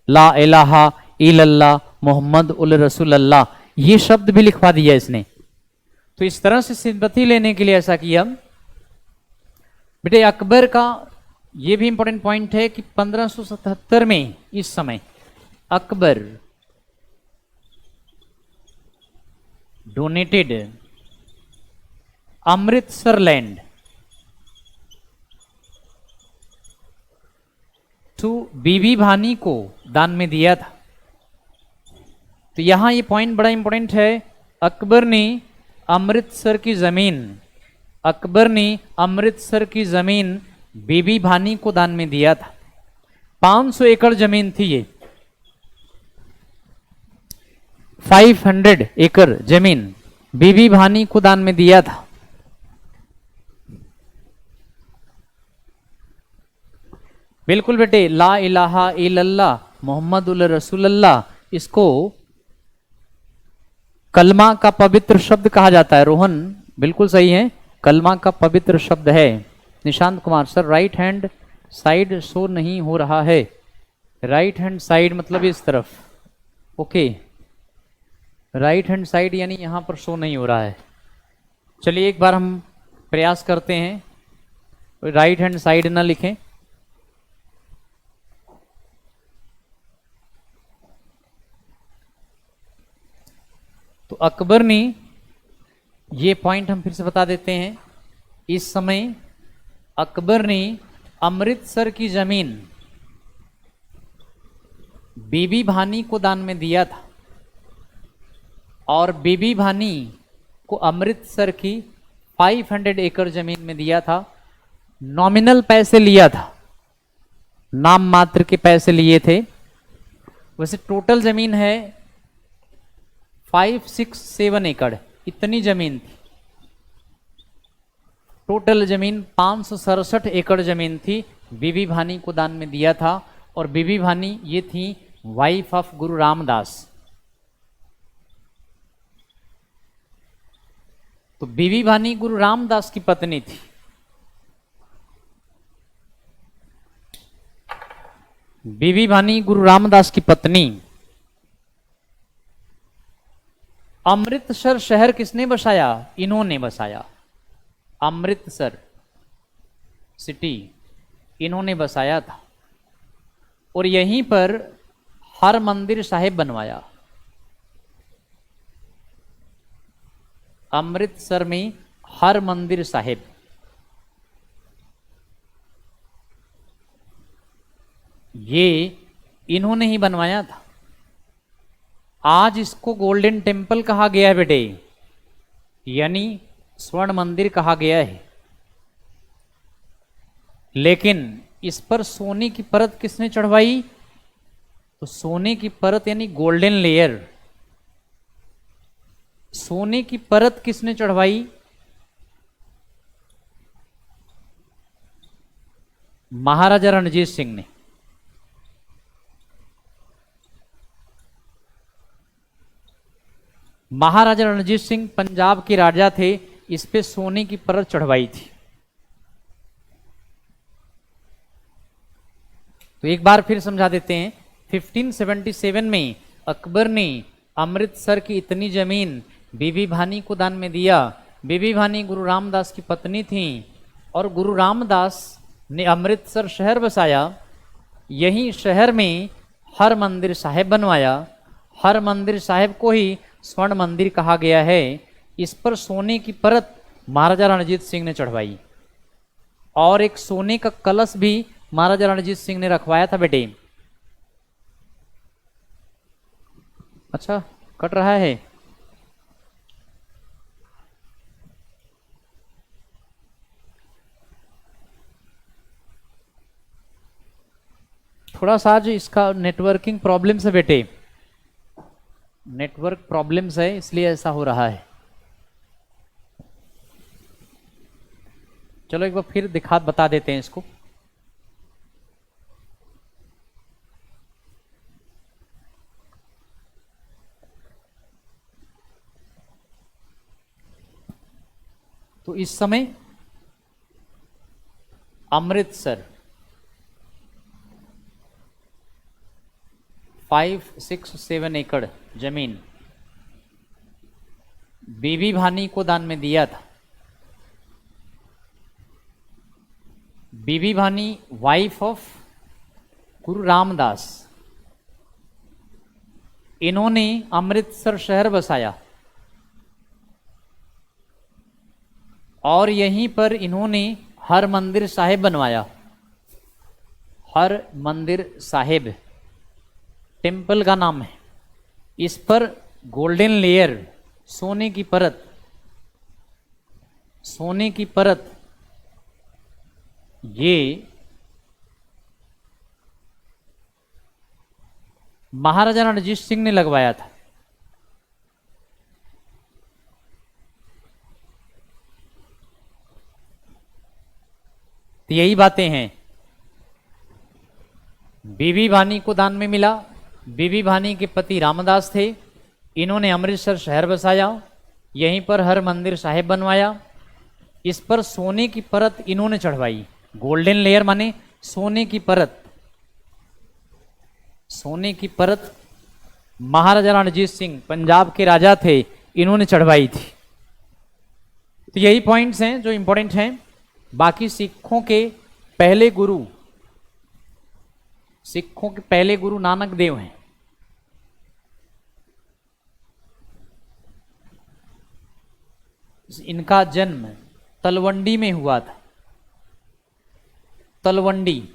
ला इलाहा इल्लल्लाह मोहम्मद उल रसूल अल्लाह, ये शब्द भी लिखवा दिया इसने। तो इस तरह से सिंपथी लेने के लिए ऐसा किया। बेटे अकबर का ये भी इंपॉर्टेंट पॉइंट है कि 1577 में इस समय Akbar donated Amritsar land to Bibi Bhani को दान में दिया था। तो यहां ये पॉइंट बड़ा इंपॉर्टेंट है। अकबर ने अमृतसर की जमीन, अकबर ने अमृतसर की जमीन बीबी भानी को दान में दिया था। 500 एकड़ जमीन थी ये, 500 एकड़ जमीन बीबी भानी को दान में दिया था। बिल्कुल बेटे, ला इलाहा इल्लल्लाह मोहम्मद उल रसूलुल्लाह, इसको कलमा का पवित्र शब्द कहा जाता है। रोहन बिल्कुल सही है, कलमा का पवित्र शब्द है। Nishant Kumar sir, right hand side show नहीं हो रहा है। राइट हैंड साइड मतलब इस तरफ, ओके। राइट हैंड साइड यानी यहां पर शो नहीं हो रहा है। चलिए एक बार हम प्रयास करते हैं, राइट हैंड साइड ना लिखें। तो अकबर ने, ये पॉइंट हम फिर से बता देते हैं, इस समय अकबर ने अमृतसर की जमीन बीबी भानी को दान में दिया था और बीबी भानी को अमृतसर की 500 एकड़ जमीन में दिया था। नॉमिनल पैसे लिया था, नाम मात्र के पैसे लिए थे। वैसे टोटल जमीन है 567 एकड़, इतनी जमीन थी। टोटल जमीन 567 एकड़ जमीन थी, बीबी भानी को दान में दिया था। और बीबी भानी ये थी वाइफ ऑफ गुरु रामदास। तो बीबी भानी गुरु रामदास की पत्नी थी। बीबी भानी गुरु रामदास की पत्नी। अमृतसर शहर किसने बसाया? इन्होंने बसाया। अमृतसर सिटी इन्होंने बसाया था और यहीं पर हर मंदिर साहिब बनवाया। अमृतसर में हर मंदिर साहिब, ये इन्होंने ही बनवाया था। आज इसको गोल्डन टेम्पल कहा गया है बेटे, यानी स्वर्ण मंदिर कहा गया है। लेकिन इस पर सोने की परत किसने चढ़वाई? तो सोने की परत यानी गोल्डन लेयर, सोने की परत किसने चढ़वाई? महाराजा रणजीत सिंह ने। महाराजा रणजीत सिंह पंजाब के राजा थे, इस पे सोने की परत चढ़वाई थी। तो एक बार फिर समझा देते हैं। 1577 में अकबर ने अमृतसर की इतनी जमीन बीबी भानी को दान में दिया। बीबी भानी गुरु रामदास की पत्नी थी और गुरु रामदास ने अमृतसर शहर बसाया। यही शहर में हर मंदिर साहिब बनवाया। हर मंदिर साहिब को ही स्वर्ण मंदिर कहा गया है। इस पर सोने की परत महाराजा रणजीत सिंह ने चढ़वाई और एक सोने का कलश भी महाराजा रणजीत सिंह ने रखवाया था बेटे। अच्छा, कट रहा है। थोड़ा सा आज इसका नेटवर्किंग प्रॉब्लम्स है बेटे, नेटवर्क प्रॉब्लम्स है इसलिए ऐसा हो रहा है। चलो एक बार फिर बता देते हैं इसको। तो इस समय अमृतसर 5-6-7 एकड़ जमीन बीबी भानी को दान में दिया था। बीबी भानी वाइफ ऑफ गुरु रामदास, इन्होंने अमृतसर शहर बसाया और यहीं पर इन्होंने हर मंदिर साहिब बनवाया। हर मंदिर साहिब टेम्पल का नाम है। इस पर गोल्डन लेयर, सोने की परत, सोने की परत ये महाराजा रणजीत सिंह ने लगवाया था। तो यही बातें हैं। बीबी भानी को दान में मिला। बीबी भानी के पति रामदास थे, इन्होंने अमृतसर शहर बसाया, यहीं पर हर मंदिर साहिब बनवाया। इस पर सोने की परत इन्होंने चढ़वाई। गोल्डन लेयर माने सोने की परत। सोने की परत महाराजा रणजीत सिंह पंजाब के राजा थे, इन्होंने चढ़वाई थी। तो यही पॉइंट्स हैं जो इंपॉर्टेंट हैं। बाकी सिखों के पहले गुरु नानक देव हैं। इनका जन्म तलवंडी में हुआ था। तलवंडी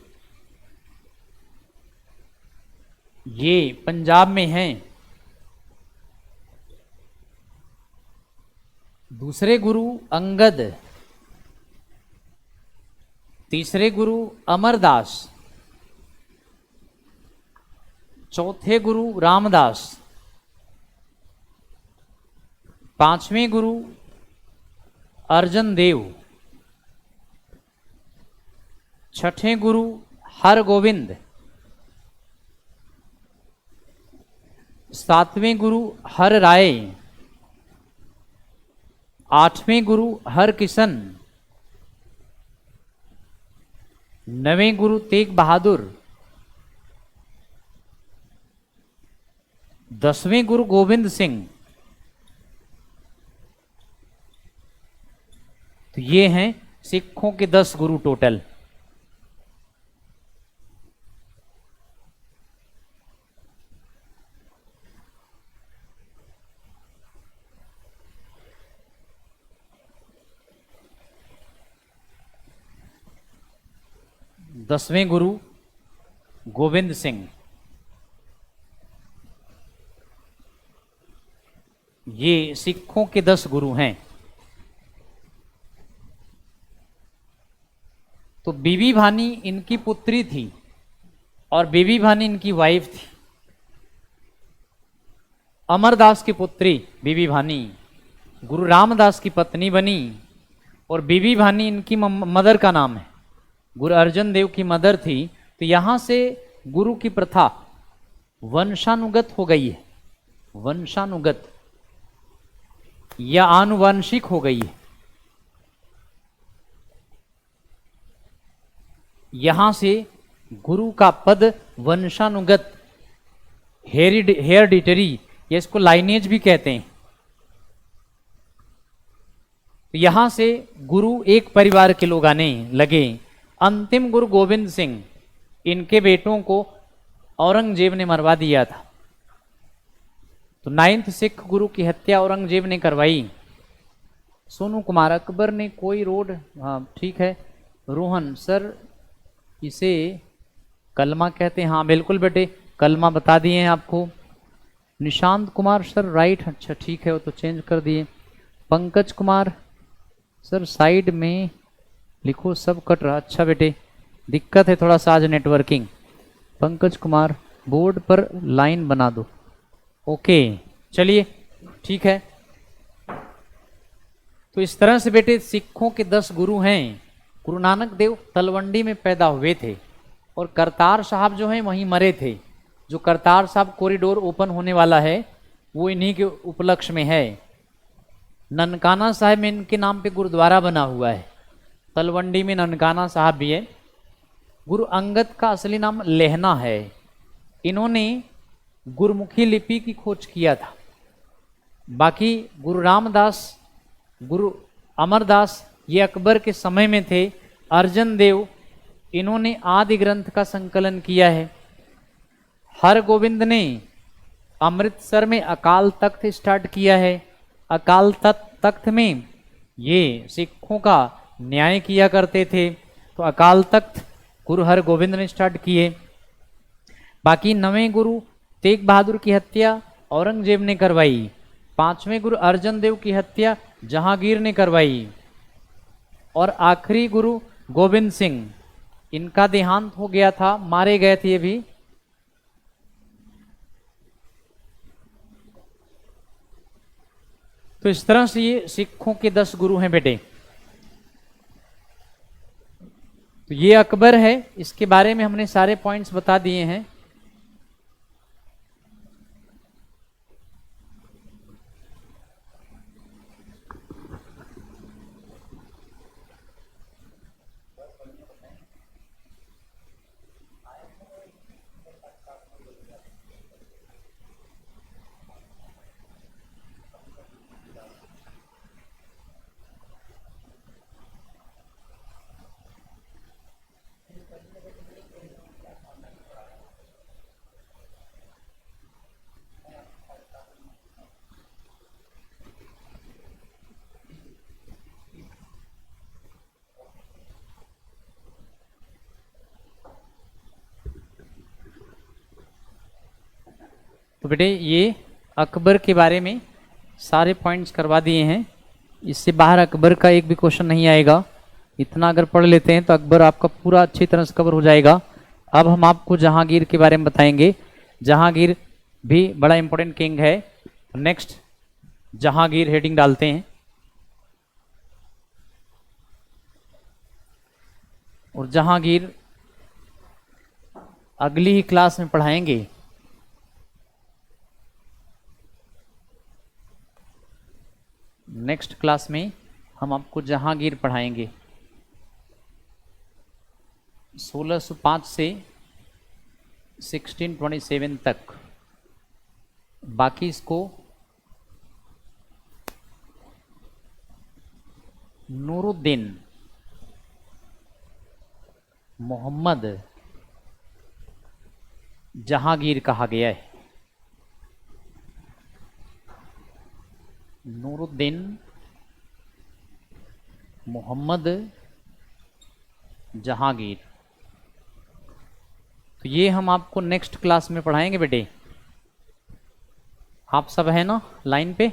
ये पंजाब में है। दूसरे गुरु अंगद, तीसरे गुरु अमरदास, चौथे गुरु रामदास, पांचवें गुरु अर्जन देव, छठे गुरु हरगोविंद, सातवें गुरु हर राय, आठवें गुरु हर किशन, नवें गुरु तेग बहादुर, 10वें गुरु गोविंद सिंह। तो ये हैं सिखों के 10 गुरु टोटल। दसवें गुरु गोविंद सिंह, ये सिखों के 10 गुरु हैं। तो बीबी भानी इनकी पुत्री थी और बीबी भानी इनकी वाइफ थी। अमरदास की पुत्री बीबी भानी गुरु रामदास की पत्नी बनी और बीबी भानी इनकी मदर का नाम है। गुरु अर्जन देव की मदर थी। तो यहां से गुरु की प्रथा वंशानुगत हो गई है, वंशानुगत या आनुवंशिक हो गई है। यहां से गुरु का पद वंशानुगत, हेरिडिटरी, या इसको लाइनेज भी कहते हैं। तो यहां से गुरु एक परिवार के लोग आने लगे। अंतिम गुरु गोविंद सिंह, इनके बेटों को औरंगजेब ने मरवा दिया था। तो 9th सिख गुरु की हत्या औरंगजेब ने करवाई। सोनू कुमार, अकबर ने कोई रोड, हाँ ठीक है। रोहन सर, इसे कलमा कहते हैं। हाँ बिल्कुल बेटे, कलमा बता दिए हैं आपको। निशांत कुमार सर राइट, अच्छा ठीक है, वो तो चेंज कर दिए। पंकज कुमार सर साइड में लिखो, सब कट रहा। अच्छा बेटे, दिक्कत है थोड़ा सा आज नेटवर्किंग। पंकज कुमार बोर्ड पर लाइन बना दो। ओके चलिए ठीक है। तो इस तरह से बेटे सिखों के 10 गुरु हैं। गुरु नानक देव तलवंडी में पैदा हुए थे और करतार साहब जो हैं वहीं मरे थे। जो करतार साहब कॉरिडोर ओपन होने वाला है वो इन्हीं के उपलक्ष्य में है। ननकाना साहब में इनके नाम पे गुरुद्वारा बना हुआ है। तलवंडी में ननकाना साहब भी है। गुरु अंगद का असली नाम लेहना है। इन्होंने गुरमुखी लिपि की खोज किया था। बाकी गुरु रामदास, गुरु अमरदास ये अकबर के समय में थे। अर्जन देव, इन्होंने आदि ग्रंथ का संकलन किया है। हरगोविंद ने अमृतसर में अकाल तख्त स्टार्ट किया है। अकाल तख्त में ये सिखों का न्याय किया करते थे। तो अकाल तख्त गुरु हरगोविंद ने स्टार्ट किए। बाकी 9वें गुरु तेग बहादुर की हत्या औरंगजेब ने करवाई। 5वें गुरु अर्जन देव की हत्या जहांगीर ने करवाई। और आखिरी गुरु गोविंद सिंह, इनका देहांत हो गया था, मारे गए थे ये भी। तो इस तरह से ये सिखों के 10 गुरु हैं बेटे। तो ये अकबर है, इसके बारे में हमने सारे पॉइंट्स बता दिए हैं। तो बेटे ये अकबर के बारे में सारे पॉइंट्स करवा दिए हैं। इससे बाहर अकबर का एक भी क्वेश्चन नहीं आएगा। इतना अगर पढ़ लेते हैं तो अकबर आपका पूरा अच्छी तरह से कवर हो जाएगा। अब हम आपको जहांगीर के बारे में बताएंगे। जहांगीर भी बड़ा इंपॉर्टेंट किंग है। नेक्स्ट जहांगीर हेडिंग डालते हैं और जहांगीर अगली ही क्लास में पढ़ाएंगे। नेक्स्ट क्लास में हम आपको जहांगीर पढ़ाएंगे 1605 से 1627 तक। बाकी इसको नूरुद्दीन मोहम्मद जहांगीर कहा गया है। नूरुद्दीन मोहम्मद जहांगीर। तो ये हम आपको नेक्स्ट क्लास में पढ़ाएंगे बेटे। आप सब है ना लाइन पे?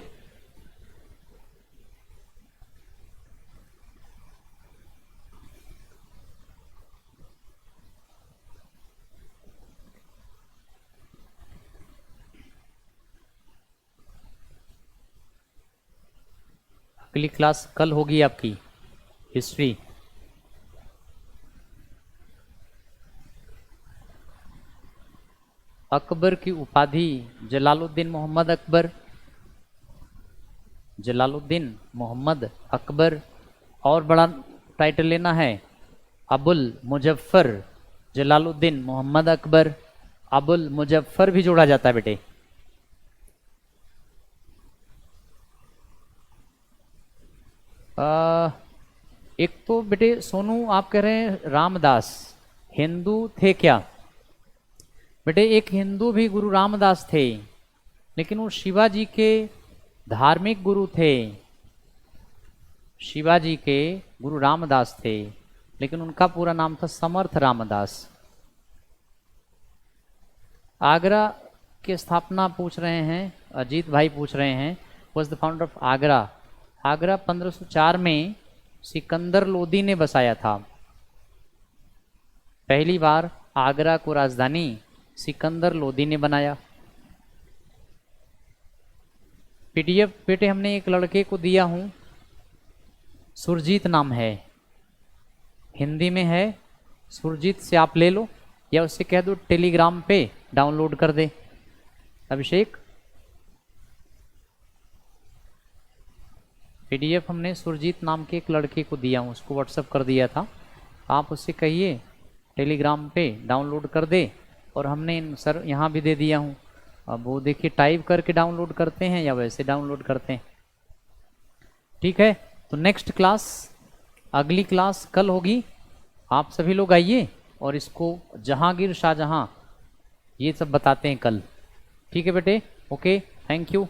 अगली क्लास कल होगी आपकी हिस्ट्री। अकबर की उपाधि जलालुद्दीन मोहम्मद अकबर। जलालुद्दीन मोहम्मद अकबर। और बड़ा टाइटल लेना है अबुल मुजफ्फर जलालुद्दीन मोहम्मद अकबर। अबुल मुजफ्फर भी जोड़ा जाता है बेटे। एक तो बेटे सोनू आप कह रहे हैं रामदास हिंदू थे क्या? बेटे एक हिंदू भी गुरु रामदास थे, लेकिन वो शिवाजी के धार्मिक गुरु थे। शिवाजी के गुरु रामदास थे, लेकिन उनका पूरा नाम था समर्थ रामदास। आगरा की स्थापना पूछ रहे हैं, अजीत भाई पूछ रहे हैं, was the founder of Agra. Agra 1504 में सिकंदर लोदी ने बसाया था। पहली बार आगरा को राजधानी सिकंदर लोदी ने बनाया। पीडीएफ बेटे हमने एक लड़के को दिया हूं, सुरजीत नाम है, हिंदी में है। सुरजीत से आप ले लो या उससे कह दो टेलीग्राम पे डाउनलोड कर दे। अभिषेक पीडीएफ हमने सुरजीत नाम के एक लड़के को दिया हूं, उसको व्हाट्सएप कर दिया था। आप उससे कहिए टेलीग्राम पे डाउनलोड कर दे। और हमने सर यहाँ भी दे दिया हूँ। अब वो देखिए टाइप करके डाउनलोड करते हैं या वैसे डाउनलोड करते हैं। ठीक है, तो नेक्स्ट क्लास, अगली क्लास कल होगी। आप सभी लोग आइए और इसको जहांगीर शाहजहां ये सब बताते हैं कल। ठीक है बेटे, ओके, थैंक यू।